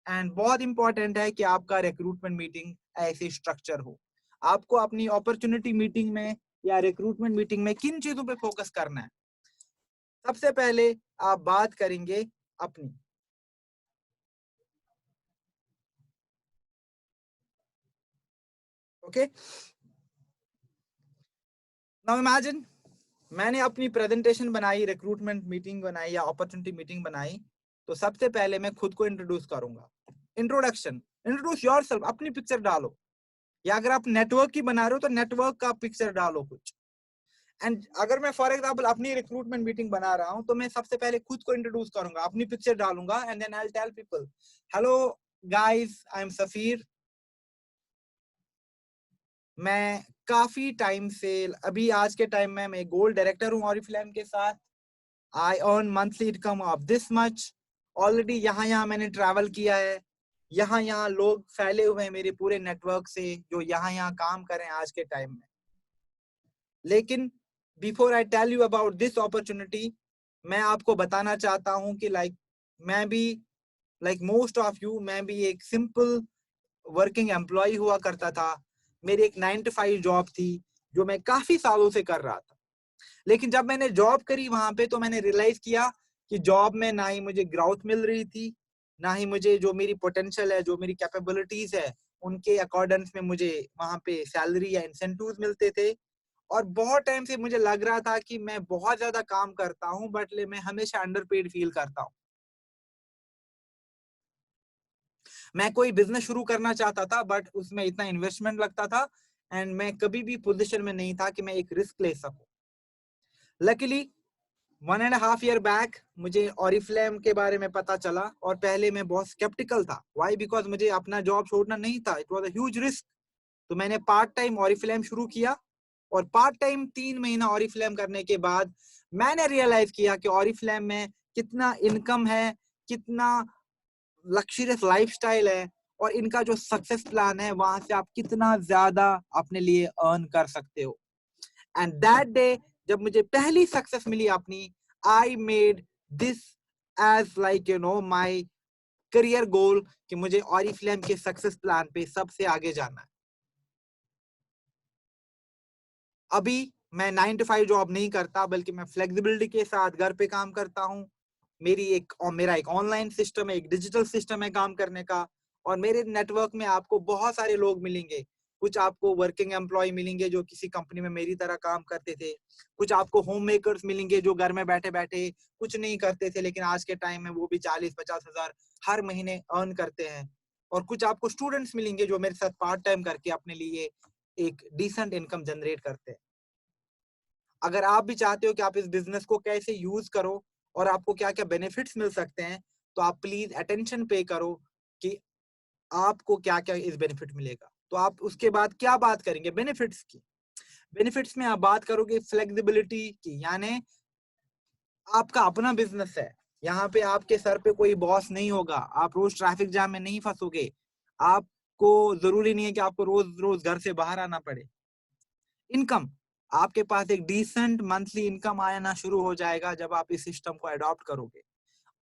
एंड बहुत इंपॉर्टेंट है कि आपका रिक्रूटमेंट मीटिंग ऐसे स्ट्रक्चर हो। आपको अपनी अपॉर्चुनिटी मीटिंग में या रिक्रूटमेंट मीटिंग में किन चीजों पे फोकस करना है? सबसे पहले आप बात करेंगे अपनी, ओके? नाउ इमेजिन, मैंने अपनी प्रेजेंटेशन बनाई, रिक्रूटमेंट मीटिंग बनाई या अपॉर्चुनिटी मीटिंग बनाई, तो सबसे पहले मैं खुद को इंट्रोड्यूस करूंगा। इंट्रोडक्शन, इंट्रोड्यूस योरसेल्फ, अपनी पिक्चर डालो। या अगर आप नेटवर्क की बना रहे हो तो नेटवर्क का पिक्चर डालो कुछ। एंड अगर मैं फॉर एग्जांपल अपनी रिक्रूटमेंट मीटिंग बना रहा हूं, तो मैं सबसे पहले खुद को इंट्रोड्यूस करूंगा, अपनी पिक्चर डालूंगा, and then I will tell people, hello guys, I am Safeer, मैं काफी टाइम से, अभी आज के टाइम में मैं गोल्ड डायरेक्टर हूँ ऑरिफ्लेम के साथ। I earn monthly income of this much. Already यहाँ यहाँ मैंने ट्रैवल किया है, यहाँ यहाँ लोग फैले हुए हैं मेरे पूरे नेटवर्क से जो यहाँ यहाँ काम करें आज के टाइम में। लेकिन before I tell you about this opportunity, मैं आपको बताना चाहता हूँ कि मैं भी मोस्ट ऑफ यू, मैं भी एक सिंपल वर्किंग एम्प्लॉय हुआ करता था। मेरी एक 9 to 5 जॉब थी जो मैं काफी सालों से कर रहा था। लेकिन जब मैंने जॉब करी वहां पे, तो मैंने रियलाइज किया कि जॉब में ना ही मुझे ग्रोथ मिल रही थी, ना ही मुझे जो मेरी पोटेंशियल है, जो मेरी कैपेबिलिटीज है, उनके अकॉर्डेंस में मुझे वहां पे सैलरी या इंसेंटिव्स मिलते थे। और बहुत टाइम से मुझे लग रहा था कि मैं बहुत ज्यादा काम करता हूँ, बट मैं हमेशा अंडरपेड फील करता हूँ। मैं कोई बिजनेस शुरू करना चाहता था, बट उसमें इतना इन्वेस्टमेंट लगता था, एंड मैं कभी भी पोजीशन में नहीं था कि मैं एक रिस्क ले सकूं। लकीली 1.5 year बैक मुझे ऑरिफ्लेम के बारे में पता चला, और पहले मैं बहुत स्केप्टिकल था। वाई? बिकॉज मुझे अपना जॉब छोड़ना नहीं था, it was a huge risk. तो मैंने पार्ट टाइम ऑरिफ्लेम शुरू किया, और पार्ट टाइम 3 महीना ऑरिफ्लेम करने के बाद मैंने रियलाइज किया कि ऑरिफ्लेम में कितना इनकम है, कितना लग्जरियस लाइफस्टाइल है, और इनका जो सक्सेस प्लान है, वहां से आप कितना ज्यादा अपने लिए अर्न कर सकते हो। एंड दैट डे जब मुझे पहली सक्सेस मिली अपनी, I made this as my career goal कि मुझे ऑरिफ्लेम के सक्सेस प्लान पे सबसे आगे जाना है। अभी मैं 9 to 5 जॉब नहीं करता, बल्कि मैं फ्लेक्सिबिलिटी के साथ घर पे काम करता हूँ। मेरा एक ऑनलाइन सिस्टम है, एक डिजिटल सिस्टम है काम करने का। और मेरे नेटवर्क में आपको बहुत सारे लोग मिलेंगे। कुछ आपको वर्किंग एम्प्लॉय मिलेंगे जो किसी कंपनी में मेरी तरह काम करते थे, कुछ आपको होम मेकर्स मिलेंगे जो घर में बैठे बैठे कुछ नहीं करते थे, लेकिन आज के टाइम में वो भी 40-50 हजार हर महीने अर्न करते हैं। और कुछ आपको स्टूडेंट्स मिलेंगे जो मेरे साथ पार्ट टाइम करके अपने लिए एक डिसेंट इनकम जनरेट करते हैं। अगर आप भी चाहते हो कि आप इस बिजनेस को कैसे यूज करो और आपको क्या क्या बेनिफिट्स मिल सकते हैं, तो आप प्लीज अटेंशन पे करो कि आपको क्या क्या इस बेनिफिट मिलेगा। तो आप उसके बाद क्या बात करेंगे? बेनिफिट्स की। बेनिफिट्स में आप बात करोगे फ्लेक्सिबिलिटी की, यानी आपका अपना बिजनेस है, यहाँ पे आपके सर पे कोई बॉस नहीं होगा, आप रोज ट्रैफिक जाम में नहीं फंसोगे, आपको जरूरी नहीं है कि आपको रोज रोज घर से बाहर आना पड़े। इनकम, आपके पास एक डिसेंट मंथली इनकम आना शुरू हो जाएगा जब आप इस सिस्टम को अडॉप्ट करोगे।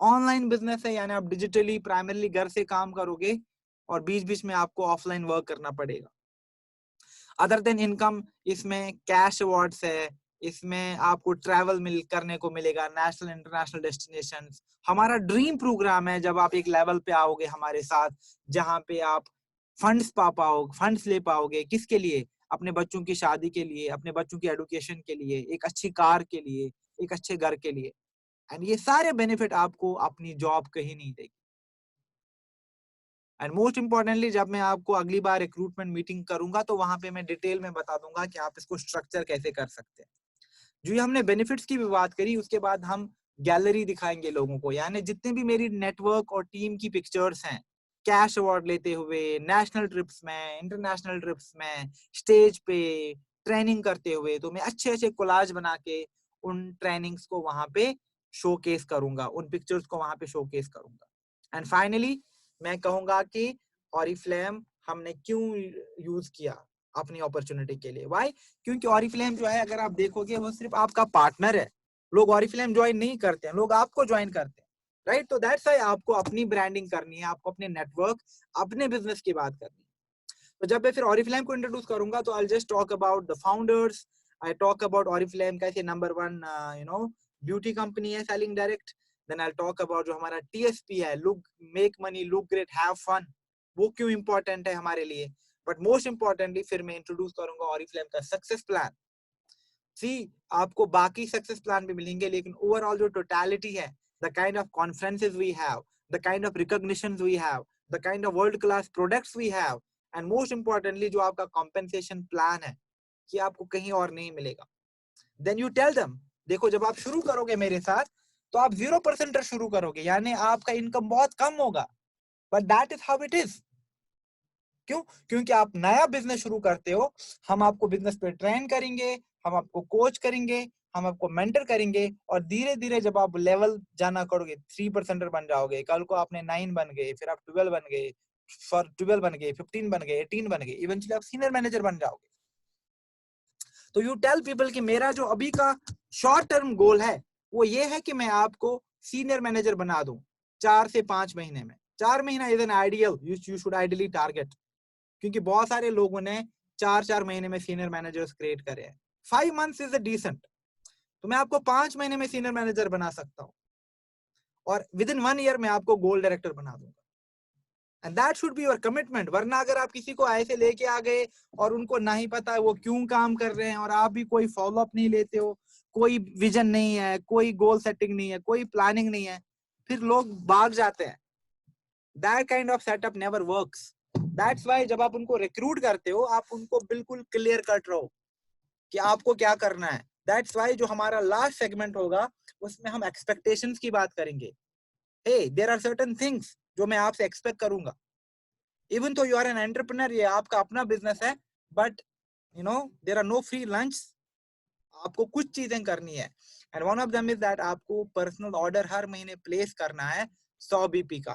ऑनलाइन बिजनेस है, यानी आप डिजिटली प्राइमरली घर से काम करोगे और बीच बीच में आपको ऑफलाइन वर्क करना पड़ेगा। अदर देन इनकम, इसमें कैश अवार्ड्स है, इसमें आपको ट्रैवल करने को मिलेगा, नेशनल इंटरनेशनल डेस्टिनेशन। हमारा ड्रीम प्रोग्राम है जब आप एक लेवल पे आओगे हमारे साथ, जहां पे आप फंड्स ले पाओगे। किसके लिए? अपने बच्चों की शादी के लिए, अपने बच्चों की एजुकेशन के लिए, एक अच्छी कार के लिए, एक अच्छे घर के लिए। एंड ये सारे बेनिफिट आपको अपनी जॉब कहीं नहीं देगी। एंड मोस्ट इंपॉर्टेंटली, जब मैं आपको अगली बार रिक्रूटमेंट मीटिंग करूंगा तो वहां पे मैं डिटेल में बता दूंगा कि आप इसको स्ट्रक्चर कैसे कर सकते हैं। जो ये हमने बेनिफिट्स की भी बात करी, उसके बाद हम गैलरी दिखाएंगे लोगों को, यानी जितने भी मेरी नेटवर्क और टीम की पिक्चर्स हैं, कैश अवार्ड लेते हुए, नेशनल ट्रिप्स में, इंटरनेशनल ट्रिप्स में, स्टेज पे ट्रेनिंग करते हुए, तो मैं अच्छे अच्छे कोलाज बना के उन ट्रेनिंग्स को वहां पे शोकेस करूंगा, उन पिक्चर्स को वहां पे शोकेस करूंगा। एंड फाइनली मैं कहूंगा कि ऑरिफ्लेम हमने क्यों यूज किया अपनी अपॉर्चुनिटी के लिए। व्हाई? क्योंकि ऑरिफ्लेम जो है, अगर आप देखोगे, वो सिर्फ आपका पार्टनर है। लोग ऑरिफ्लेम ज्वाइन नहीं करते हैं, लोग आपको ज्वाइन करते हैं, राइट? तो दैट्स व्हाई आपको अपनी ब्रांडिंग करनी है, आपको अपने नेटवर्क, अपने बिजनेस की बात करनी है। तो जब मैं फिर ऑरिफ्लेम को इंट्रोड्यूस करूंगा तो I just talk about the founders, I talk about Oriflame कैसे नंबर 1 ब्यूटी कंपनी है selling direct. Then I talk about जो हमारा टीएसपी है, look make money look great have fun, वो क्यों इंपॉर्टेंट है हमारे लिए। बट मोस्ट इंपॉर्टेंटली फिर मैं इंट्रोड्यूस करूंगा ऑरिफ्लेम का सक्सेस प्लान। सी, आपको बाकी सक्सेस प्लान भी मिलेंगे, लेकिन ओवरऑल जो टोटलिटी है, the kind of conferences we have, the kind of recognitions we have, the kind of world class products we have, and most importantly जो आपका कॉम्पेंसेशन प्लान है, कि आपको कहीं और नहीं मिलेगा। देन यू टेल देम, देखो जब आप शुरू करोगे मेरे साथ तो आप 0% शुरू करोगे, यानी आपका इनकम बहुत कम होगा, but that is how it is. क्यों? क्योंकि आप नया बिजनेस शुरू करते हो, हम आपको बिजनेस पे ट्रेन करेंगे, हम आपको कोच करेंगे, हम आपको मेंटर करेंगे, और धीरे धीरे जब आप लेवल जाना करोगे, 3% बन जाओगे, कल को आपने 9 बन गए, फिर आप 12 बन गए, 12 बन गए, 15 बन गए, 18 बन गए, इवेंचुअली आप सीनियर मैनेजर बन जाओगे। तो यू टेल पीपल कि मेरा जो अभी का शॉर्ट टर्म गोल है वो ये है कि मैं आपको सीनियर मैनेजर बना दूं 4 से 5 महीने में। 4 महीना is an ideal, you should ideally target, क्योंकि बहुत सारे लोगों ने 4 महीने में सीनियर मैनेजर्स क्रिएट करे हैं। 5 मंथ्स इज अ डिसेंट, तो मैं आपको 5 महीने में सीनियर मैनेजर बना सकता हूँ, और विद इन 1 ईयर मैं आपको गोल्ड डायरेक्टर बना दूंगा। And that should be your commitment. वरना अगर आप किसी को ऐसे लेके आ गए और उनको नहीं पता है वो क्यों काम कर रहे हैं, और आप भी कोई फॉलो अप नहीं लेते हो, कोई विजन नहीं है, कोई गोल सेटिंग नहीं है, कोई प्लानिंग नहीं है, फिर लोग भाग जाते हैं। That kind of setup never works. That's why जब आप उनको रिक्रूट करते हो, आप उनको बिल्कुल क्लियर कट रहो कि आपको क्या करना है। दैट्स व्हाई जो हमारा लास्ट सेगमेंट होगा उसमें हम एक्सपेक्टेशंस की बात करेंगे। हे, देयर आर सर्टेन थिंग्स जो मैं आपसे एक्सपेक्ट करूंगा। इवन तो यू आर एन एंटरप्रेन्योर, ये आपका अपना बिजनेस है, but there are no free lunch. आपको कुछ चीजें करनी है, and one of them is that आपको पर्सनल ऑर्डर हर महीने प्लेस करना है 100 बीपी का।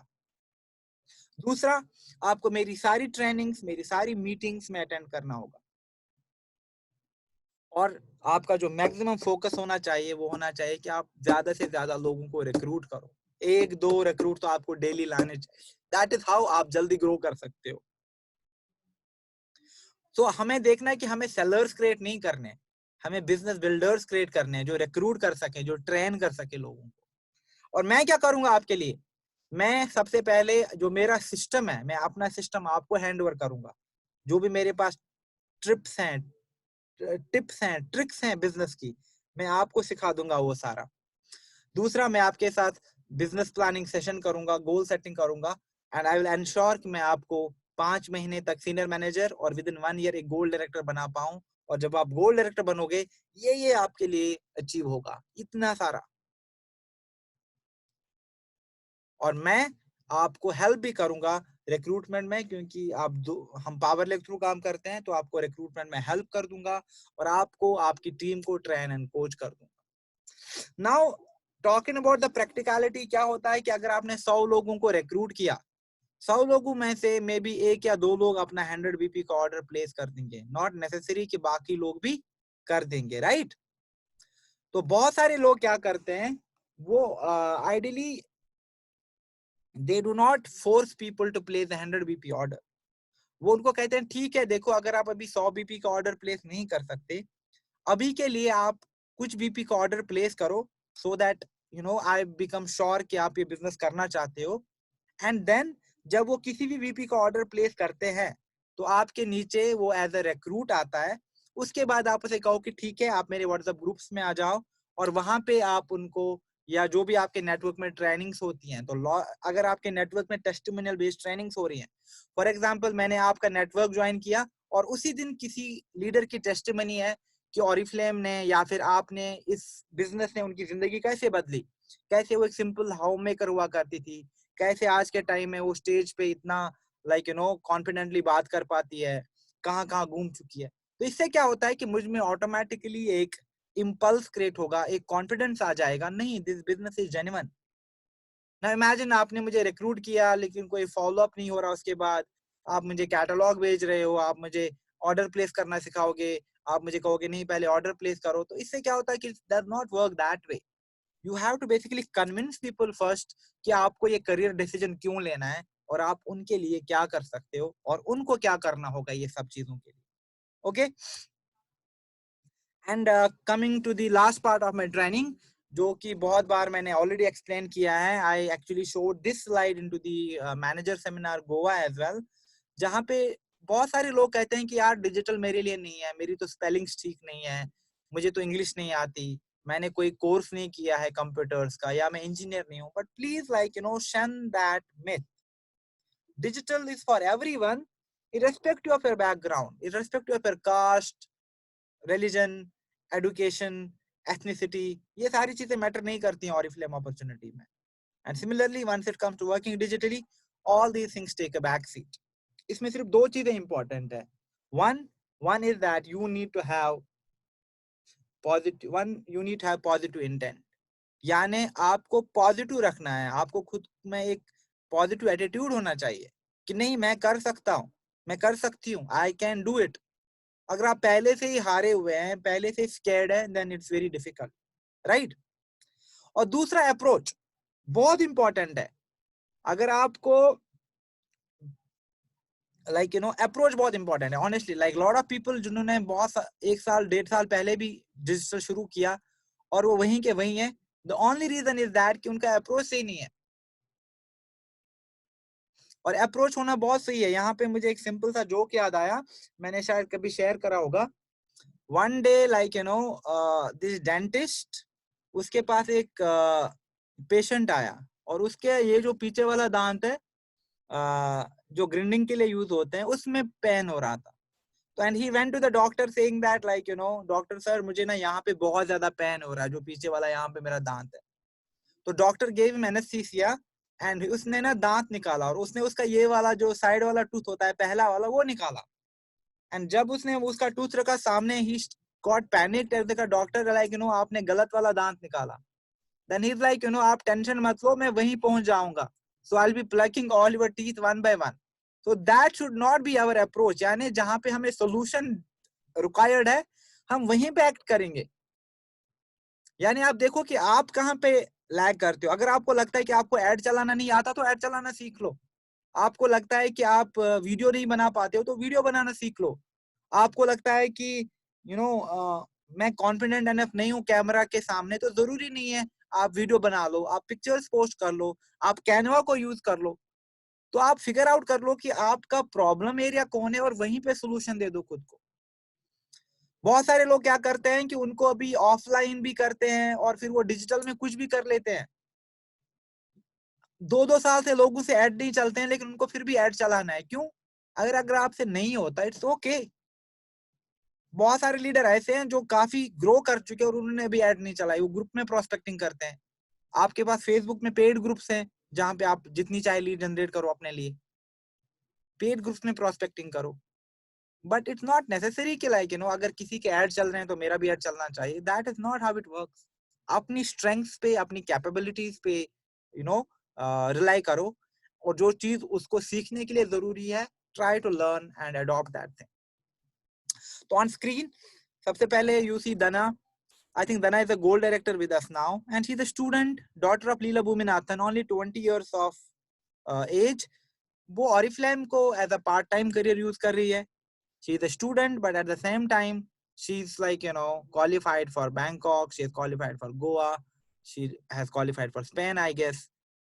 दूसरा, आपको मेरी सारी ट्रेनिंग्स, मेरी सारी मीटिंग्स में अटेंड करना होगा, और आपका जो मैक्सिमम फोकस होना चाहिए वो होना चाहिए कि आप ज्यादा से ज्यादा लोगों को रिक्रूट करो। 1-2 रिक्रूट तो आपको डेली लाने चाहिए। दैट इज हाउ आप जल्दी ग्रो कर सकते हो। तो हमें देखना है कि हमें सेलर्स क्रिएट नहीं करने, हमें बिजनेस बिल्डर्स क्रिएट करने हैं जो रिक्रूट कर सके, जो ट्रेन कर सके लोगों को। और मैं क्या करूंगा आपके लिए? मैं सबसे पहले जो मेरा सिस्टम है, मैं अपना सिस्टम आपको हैंड ओवर करूंगा। जो भी मेरे पास ट्रिप्स हैं, टिप्स हैं, ट्रिक्स हैं बिजनेस की, मैं आपको सिखा दूंगा वो सारा। दूसरा, मैं आपके साथ बिजनेस प्लानिंग सेशन करूंगा, गोल सेटिंग करूंगा, एंड आई विल एंश्योर कि मैं आपको 5 महीने तक सीनियर मैनेजर और विद इन 1 ईयर एक गोल्ड डायरेक्टर बना पाऊं। और जब आप गोल्ड डायरेक्टर बनोगे, ये आपके लिए अचीव होगा, इतना सारा। और मैं आपको हेल्प भी करूंगा रिक्रूटमेंट में, क्योंकि हम पावर लेक थ्रू काम करते हैं, तो आपको रिक्रूटमेंट में हेल्प कर दूंगा और आपको आपकी टीम को ट्रेन एंड कोच कर दूंगा। Now talking about the practicality, क्या होता है कि अगर आपने 100 लोगों को रिक्रूट किया, 100 लोगों में से मे बी 1 या 2 लोग अपना 100 बीपी का ऑर्डर प्लेस कर देंगे, नॉट नेसेसरी कि बाकी लोग भी कर देंगे, राइट? तो बहुत सारे लोग क्या करते हैं, वो ideally they do not force people to place 100 BP order. वो उनको कहते हैं ठीक है, देखो अगर आप अभी 100 बीपी का ऑर्डर प्लेस नहीं कर सकते, अभी के लिए आप कुछ बीपी का ऑर्डर प्लेस करो, so that you know I become sure कि आप ये बिजनेस करना चाहते हो। एंड देन जब वो किसी भी वीपी का ऑर्डर प्लेस करते हैं, तो आपके नीचे वो एज अ रिक्रूट आता है। उसके बाद आप उसे कहो कि ठीक है, आप मेरे व्हाट्सएप ग्रुप्स में आ जाओ, और वहां पे आप उनको, या जो भी आपके नेटवर्क में ट्रेनिंग्स होती हैं, तो अगर आपके नेटवर्क में टेस्टिमोनियल बेस्ड ट्रेनिंग्स हो रही हैं, फॉर एग्जांपल मैंने आपका नेटवर्क ज्वाइन किया और उसी दिन किसी लीडर की टेस्टिमनी है कि ऑरिफ्लेम ने या फिर आपने, इस बिजनेस ने उनकी जिंदगी कैसे बदली, कैसे वो एक सिंपल होम मेकर हुआ करती थी, कैसे आज के टाइम में वो स्टेज पे इतना कॉन्फिडेंटली बात कर पाती है, कहाँ कहाँ घूम चुकी है। तो इससे क्या होता है कि मुझ में ऑटोमेटिकली एक इम्पल्स क्रिएट होगा, एक कॉन्फिडेंस आ जाएगा, नहीं दिस बिजनेस इज जेन्युइन। ना इमेजिन आपने मुझे रिक्रूट किया लेकिन कोई फॉलो अप नहीं हो रहा, उसके बाद आप मुझे कैटलॉग भेज रहे हो, आप मुझे ऑर्डर प्लेस करना सिखाओगे, आप मुझे कहोगे नहीं पहले ऑर्डर प्लेस करो, तो इससे क्या होता है कि does not work that way. You have to basically convince people first कि आपको ये करियर डिसीजन क्यों लेना है और आप उनके लिए क्या कर सकते हो और उनको क्या करना होगा ये सब चीजों के लिए। Okay, and coming to the last part of my training, जो कि बहुत बार मैंने ऑलरेडी एक्सप्लेन किया है, I actually showed this slide into the manager seminar Goa as well, जहाँ पे बहुत सारे लोग कहते हैं कि यार डिजिटल मेरे लिए नहीं है, मेरी तो स्पेलिंग्स ठीक नहीं है, मुझे तो इंग्लिश नहीं आती, मैंने कोई कोर्स नहीं किया है कंप्यूटर्स का, या मैं इंजीनियर नहीं हूँ। But please shun that myth. Digital is for everyone, irrespective of your background, irrespective of your caste, religion, education, ethnicity, ये सारी चीजें मैटर नहीं करती हैं ऑरिफ्लेम अपॉर्चुनिटी में। And similarly once it comes to working digitally, all these things take a back seat. इसमें सिर्फ 2 चीजें इंपॉर्टेंट है। One one is that you need to have positive intent, यानी आपको पॉजिटिव रखना है, आपको खुद में एक पॉजिटिव एटीट्यूड होना चाहिए कि नहीं मैं कर सकता हूँ, मैं कर सकती हूँ, आई कैन डू इट। अगर आप पहले से ही हारे हुए हैं, पहले से स्कैर्ड है, then it's very difficult, right? और दूसरा अप्रोच बहुत इंपॉर्टेंट है। अगर आपको अप्रोच बहुत इंपॉर्टेंट है ऑनेस्टली, लॉट ऑफ पीपल जिन्होंने बहुत 1 साल 1.5 साल पहले भी डिजिटल शुरू किया और वो वहीं के वहीं है, the only reason is that कि उनका अप्रोच सही नहीं है। और अप्रोच होना बहुत सही है। यहाँ पे मुझे एक सिंपल सा जोक याद आया, मैंने शायद कभी शेयर करा होगा। वन डे दिस डेंटिस्ट, उसके पास एक पेशेंट आया और उसके ये जो पीछे वाला दांत है, जो ग्रिंडिंग के लिए यूज होते हैं, उसमें पेन हो रहा था। तो and he went to the doctor saying that doctor sir मुझे ना यहाँ पे बहुत ज्यादा पेन हो रहा है, जो पीछे वाला यहाँ पे मेरा दांत है। तो doctor gave him anaesthesia and उसने ना दांत निकाला और उसने उसका ये वाला जो साइड वाला टूथ होता है, पहला वाला, वो निकाला। एंड जब उसने उसका टूथ रखा सामने, ही गॉट पैनिक्ड एंड देखा डॉक्टर आपने गलत वाला दांत निकाला। देन ही इज आप टेंशन मत लो, मैं वहीं पहुंच जाऊंगा, so I will be plucking all your teeth one by one. So that should not be our approach, यानी जहां पे हमें सोल्यूशन रिक्वायर्ड है, हम वहीं पे एक्ट करेंगे। यानी आप देखो कि आप कहाँ पे लैग करते हो। अगर आपको लगता है कि आपको ऐड चलाना नहीं आता, तो ऐड चलाना सीख लो। आपको लगता है कि आप वीडियो नहीं बना पाते हो, तो वीडियो बनाना सीख लो। आपको लगता है कि मैं कॉन्फिडेंट एनफ नहीं हूँ कैमरा के सामने, तो जरूरी नहीं है आप वीडियो बना लो, आप पिक्चर्स पोस्ट कर लो, आप कैनवा को यूज कर लो। तो आप फिगर आउट कर लो कि आपका प्रॉब्लम एरिया कौन है और वहीं पे सोल्यूशन दे दो खुद को। बहुत सारे लोग क्या करते हैं कि उनको अभी ऑफलाइन भी करते हैं और फिर वो डिजिटल में कुछ भी कर लेते हैं। 2-2 साल से लोगों से ऐड नहीं चलते हैं, लेकिन उनको फिर भी ऐड चलाना है। क्यों? अगर आपसे नहीं होता, इट्स ओके। बहुत सारे लीडर ऐसे हैं जो काफी ग्रो कर चुके हैं और उन्होंने अभी ऐड नहीं चलाई, वो ग्रुप में प्रोस्पेक्टिंग करते हैं। आपके पास फेसबुक में पेड ग्रुप्स हैं जहां पे आप जितनी चाहे लीड जनरेट करो अपने लिए। पेड ग्रुप्स में प्रोस्पेक्टिंग करो, बट इट्स नॉट नेसेसरी कि लाइक अगर किसी के एड चल रहे हैं तो मेरा भी एड चलना चाहिए. That is not how it works. अपनी स्ट्रेंथ्स पे, अपनी कैपेबिलिटीज पे रिलाई करो, और जो चीज उसको सीखने के लिए जरूरी है, try to learn and adopt that thing. तो ऑन स्क्रीन सबसे पहले you see Dana. I think Dana is a gold director with us now, and she's a student, daughter of Leela Bhuminathan, only 20 years of age. वो Oriflame को as a part-time career use कर रही है. She is a student, but at the same time, she's like qualified for Bangkok. She has qualified for Goa. She has qualified for Spain, I guess.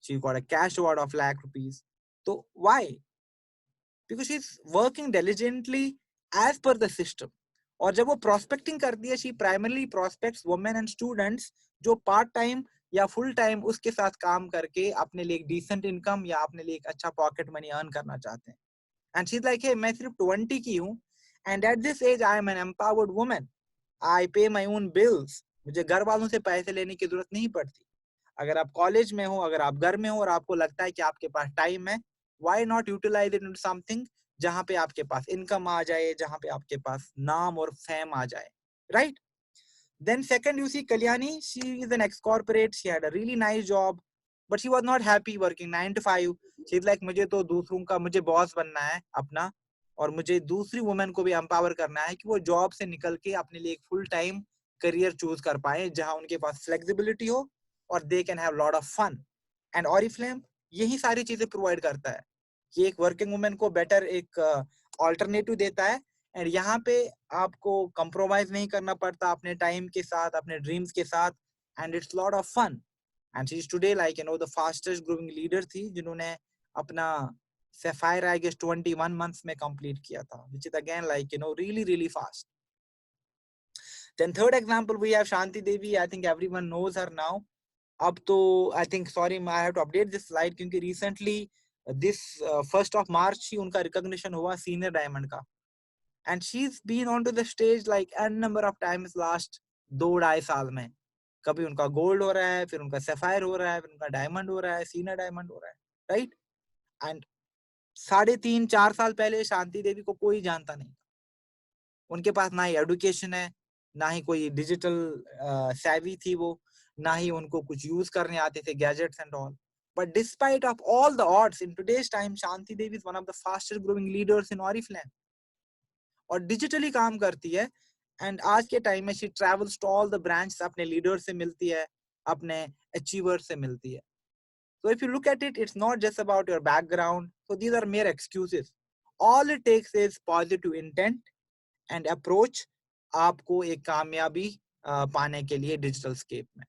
She got a cash award of lakh rupees. So why? Because she's working diligently as per the system. और जब वो prospecting करती है, she primarily prospects women and students जो part time या full time उसके साथ काम करके अपने लिए एक डिसेंट इनकम या अपने लिए एक अच्छा पॉकेट मनी अर्न करना चाहते हैं. And she is like, hey मैं सिर्फ 20 की हूँ, and at this age I am an empowered women. I pay my own bills. मुझे घर वालों से पैसे लेने की जरूरत नहीं पड़ती. अगर आप कॉलेज में हो, अगर आप घर में हो और आपको लगता है कि आपके पास टाइम है, why not utilize it into something जहां पे आपके पास इनकम आ जाए, जहां पे आपके पास नाम और फेम आ जाए, right? Then second, you see Kalyani, she is an ex-corporate, she had a really nice job, but she was not happy working 9 to 5. She's like, मुझे तो दूसरों का, मुझे बॉस बनना है अपना, और मुझे दूसरी वुमेन को भी एम्पावर करना है कि वो जॉब से निकल के अपने लिए एक फुल टाइम करियर चूज कर पाए जहां उनके पास फ्लेक्सिबिलिटी हो और they can have lot of fun. And Oriflame यही सारी चीजें प्रोवाइड करता है कि एक वर्किंग वुमेन को बेटर एक ऑल्टरनेटिव देता है. एंड यहाँ पे आपको कंप्रोमाइज नहीं करना पड़ता अपने टाइम के साथ, अपने ड्रीम्स के साथ, and it's lot of fun. And she is today like the fastest growing leader थी जिन्होंने अपना Sapphire I guess 21 months में कंप्लीट किया था, which is again like really really fast. Then third example we have Shanti Devi. I think everyone knows her now. अब तो I think sorry I have to update this slide क्योंकि recently this 1st of March ही उनका recognition हुआ senior diamond का. And she's been onto the stage like n number of times last 2-2.5 साल में. कभी उनका गोल्ड हो रहा है, फिर उनका सफायर हो रहा है, फिर उनका डायमंड हो रहा है, सीनियर डायमंड हो रहा है, राइट? एंड 3.5-4 साल पहले शांति देवी को कोई जानता नहीं. उनके पास ना ही एडुकेशन है, ना ही कोई डिजिटल सैवी थी वो, ना ही उनको कुछ यूज करने आते थे gadgets and all. But despite of all the odds in today's time, Shanti Devi is one of the fastest growing leaders in Oriflame. और डिजिटली काम करती है. एंड आज के टाइम में she travels to all the branch, अपने leader से मिलती है, अपने अचीवर से मिलती है. So if you look at it, it's not just about your background. So these are mere excuses. All it takes is positive intent and approach आपको एक कामयाबी पाने के लिए डिजिटल स्केप में.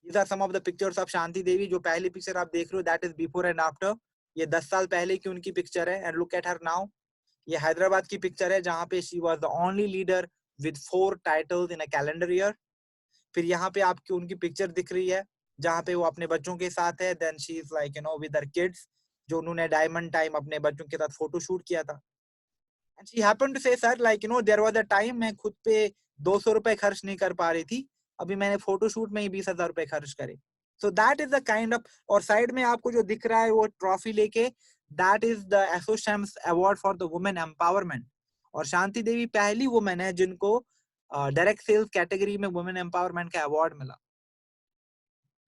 These are some of the pictures of Shanti Devi. जो पहली picture आप देख रहे हो, that is before and after. ये 10 साल पहले की उनकी पिक्चर है. And look at her now. ये हैदराबाद की पिक्चर है जहां पे she was the only leader with 4 titles in a calendar year. फिर यहाँ पे आपकी उनकी पिक्चर दिख रही है जहां पे वो अपने बच्चों के साथ है. Then she is like with her kids, जो उन्होंने डायमंड टाइम अपने बच्चों के साथ फोटो शूट किया था. And she happened to say sir like there was a time मैं खुद पे 200 रुपए खर्च नहीं कर पा रही थी, अभी मैंने फोटो शूट में ही 20,000 रुपए खर्च करे. So that is the kind of. और साइड में आपको जो दिख रहा है वो ट्रॉफी लेके, that is the ASSOCHAM's award for the women empowerment. और शांति देवी पहली वुमेन है जिनको डायरेक्ट सेल्स कैटेगरी में वुमेन एम्पावरमेंट का अवार्ड मिला.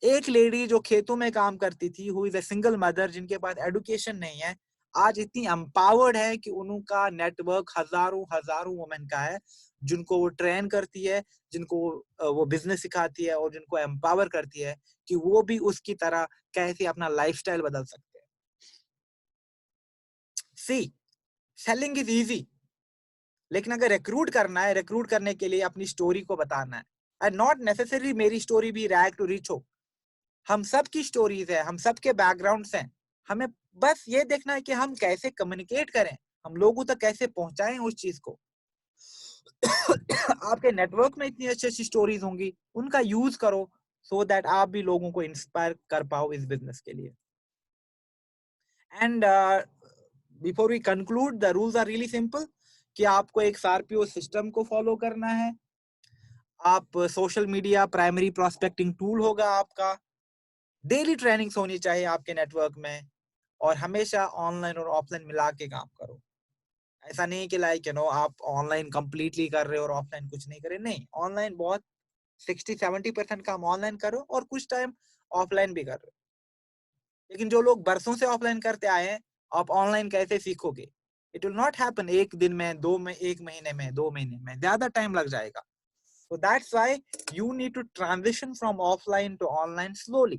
एक लेडी जो खेतों में काम करती थी, who is a single mother, जिनके पास एडुकेशन नहीं है, आज इतनी एम्पावर्ड है कि उनका नेटवर्क हजारों हजारों वुमेन का है जिनको वो ट्रेन करती है, जिनको वो बिजनेस सिखाती है और जिनको एम्पावर करती है कि वो भी उसकी तरह कैसे अपना लाइफस्टाइल बदल सकते हैं. See, सेलिंग इज इजी, लेकिन अगर रिक्रूट करना है, रिक्रूट करने के लिए अपनी स्टोरी को बताना है. एंड नॉट नेसेसरी मेरी स्टोरी भी रैग टू रिच हो. हम सब की स्टोरीज है, हम सब के बैकग्राउंड्स हैं. हमें बस ये देखना है कि हम कैसे कम्युनिकेट करें, हम लोगों तक कैसे पहुंचाएं उस चीज को. आपके नेटवर्क में इतनी अच्छी अच्छी स्टोरीज होंगी, उनका यूज करो सो दैट आप भी लोगों को इंस्पायर कर पाओ इस बिजनेस के लिए. And before we conclude, the rules are really simple कि आपको एक SRPO सिस्टम को फॉलो करना है. आप social media primary prospecting tool होगा आपका. डेली ट्रेनिंग्स होनी चाहिए आपके नेटवर्क में. और हमेशा ऑनलाइन और ऑफलाइन मिला के काम करो। ऐसा नहीं कि लाइक आप ऑनलाइन कंप्लीटली कर रहे हो और ऑफलाइन कुछ नहीं करे, नहीं, ऑनलाइन बहुत 60-70% काम ऑनलाइन करो और कुछ टाइम ऑफलाइन भी कर रहे हो। लेकिन जो लोग बरसों से ऑफलाइन करते आए हैं, आप ऑनलाइन कैसे सीखोगे? इट विल नॉट हैपन एक दिन में, 1 महीने में, 2 महीने में, ज्यादा टाइम लग जाएगा। So that's why you need to transition from offline to online slowly.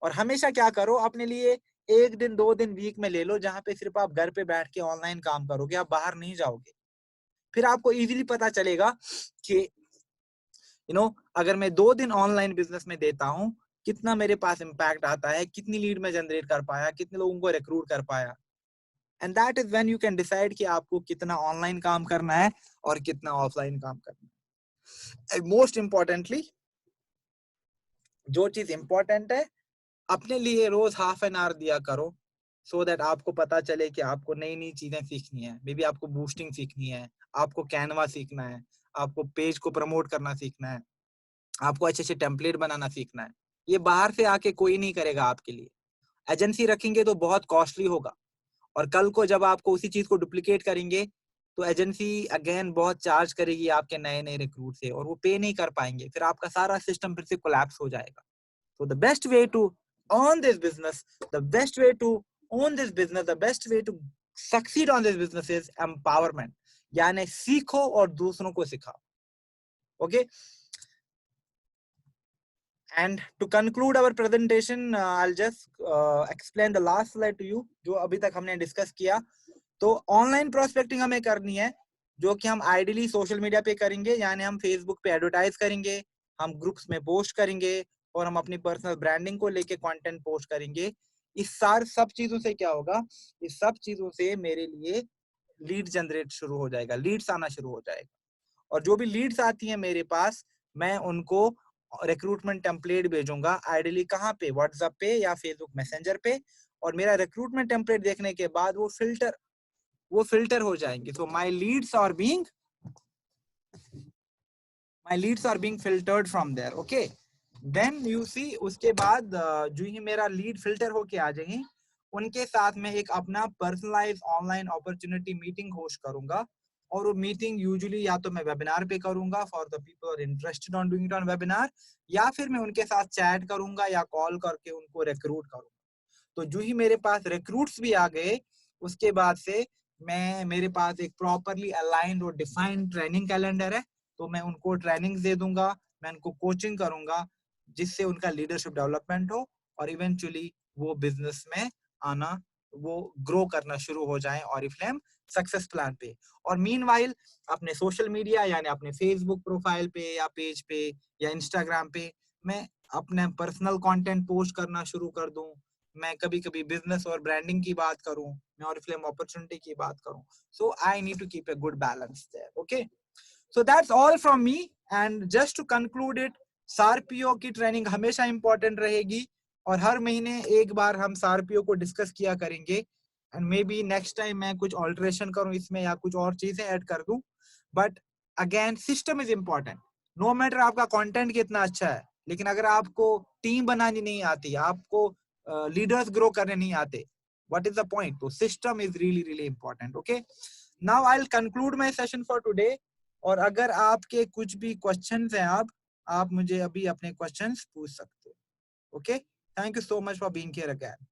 और हमेशा क्या करो, अपने लिए 1 दिन 2 दिन वीक में ले लो जहां पे सिर्फ आप घर पे बैठ के ऑनलाइन काम करोगे, आप बाहर नहीं जाओगे। फिर आपको इजीली पता चलेगा कि अगर मैं 2 दिन ऑनलाइन बिजनेस में देता हूं, कितना मेरे पास इम्पैक्ट आता है, कितनी लीड में जनरेट कर पाया, कितने लोगों को रिक्रूट कर पाया। And that is when you can decide कि आपको कितना ऑनलाइन काम करना है और कितना ऑफलाइन काम करना है। मोस्ट इंपॉर्टेंटली, जो चीज इंपॉर्टेंट है, अपने लिए रोज हाफ एन आवर दिया करो, सो दैट आपको पता चले कि आपको नई नई चीजें सीखनी है। मे बी आपको बूस्टिंग सीखनी है, आपको कैनवा सीखना है, आपको पेज को प्रमोट करना सीखना है, आपको अच्छे अच्छे टेम्पलेट बनाना सीखना है। ये बाहर से आके कोई नहीं करेगा आपके लिए। एजेंसी रखेंगे तो बहुत कॉस्टली होगा, और कल को जब आपको उसी चीज को डुप्लीकेट करेंगे तो एजेंसी अगेन बहुत चार्ज करेगी आपके नए नए रिक्रूट से, और वो पे नहीं कर पाएंगे, फिर आपका सारा सिस्टम फिर से कोलैप्स हो जाएगा। So the best way to earn this business, the best way to own this business, the best way to succeed on this business is empowerment. यानी सीखो और दूसरों को सिखाओ। Okay? And to conclude our presentation, I'll just explain the last slide to you, जो अभी तक हमने डिस्कस किया। तो ऑनलाइन प्रोस्पेक्टिंग हमें करनी है, जो कि हम आइडियली सोशल मीडिया पे करेंगे, यानी हम फेसबुक पे एडवर्टाइज करेंगे, हम ग्रुप्स में पोस्ट करेंगे, और हम अपनी पर्सनल ब्रांडिंग को लेके कंटेंट पोस्ट करेंगे। इस सब चीजों से क्या होगा, इस सब चीजों से मेरे लिए लीड जनरेट शुरू हो जाएगा, लीड्स आना शुरू हो जाएगा। और जो भी लीड्स आती हैं मेरे पास, मैं उनको रिक्रूटमेंट टेम्पलेट भेजूंगा, आइडियली कहाँ पे, व्हाट्सएप पे या फेसबुक मैसेंजर पे। और मेरा रिक्रूटमेंट टेम्पलेट देखने के बाद वो फिल्टर हो जाएंगे। So my leads are being filtered from there. Okay, then you see, उसके बाद जो ही मेरा लीड फिल्टर होके आ जाएंगे, उनके साथ मैं एक अपना personalize online opportunity meeting host करूंगा। और वो मीटिंग यूजुअली या तो मैं वेबिनार पे करूंगा for the people are interested on doing it on webinar, या फिर मैं उनके साथ चैट करूंगा या कॉल करके उनको रिक्रूट करूंगा। तो जो ही मेरे पास रिक्रूट्स भी आ गए, उसके बाद से मेरे पास एक प्रॉपरली अलाइंड और डिफाइंड ट्रेनिंग कैलेंडर है। तो मैं उनको ट्रेनिंग दे दूंगा, मैं उनको कोचिंग करूंगा, जिससे उनका लीडरशिप डेवलपमेंट हो और इवेंचुअली वो बिजनेस में आना, वो ग्रो करना शुरू हो जाए और इफ्लेम सक्सेस प्लान पे। और मीनवाइल अपने सोशल मीडिया, यानी अपने फेसबुक प्रोफाइल पे या पेज पे या इंस्टाग्राम पे मैं अपने पर्सनल कंटेंट पोस्ट करना शुरू कर दूं। मैं कभी कभी बिजनेस और ब्रांडिंग की बात करूं, मैं और फिल्म अपॉर्चुनिटी की बात करूं। So I need to keep a good balance there. Okay, so that's all from me. And just to conclude it, सारपीओ की ट्रेनिंग हमेशा इंपॉर्टेंट रहेगी, और हर महीने एक बार हम सारपीओ को डिस्कस किया करेंगे। And may be next time मैं कुछ ऑल्टरेशन करूं इसमें या कुछ और चीजें ऐड कर दूं, but again system is important. No matter आपका कंटेंट कितना अच्छा है, लेकिन अगर आपको टीम बनानी नहीं आती, आपको लीडर्स ग्रो करने नहीं आते, what is the point? तो system is really really important. Okay, now I will conclude my session for today. और अगर आपके कुछ भी क्वेश्चंस हैं, आप मुझे अभी अपने क्वेश्चंस पूछ सकते हो। Okay, thank you so much for being here again.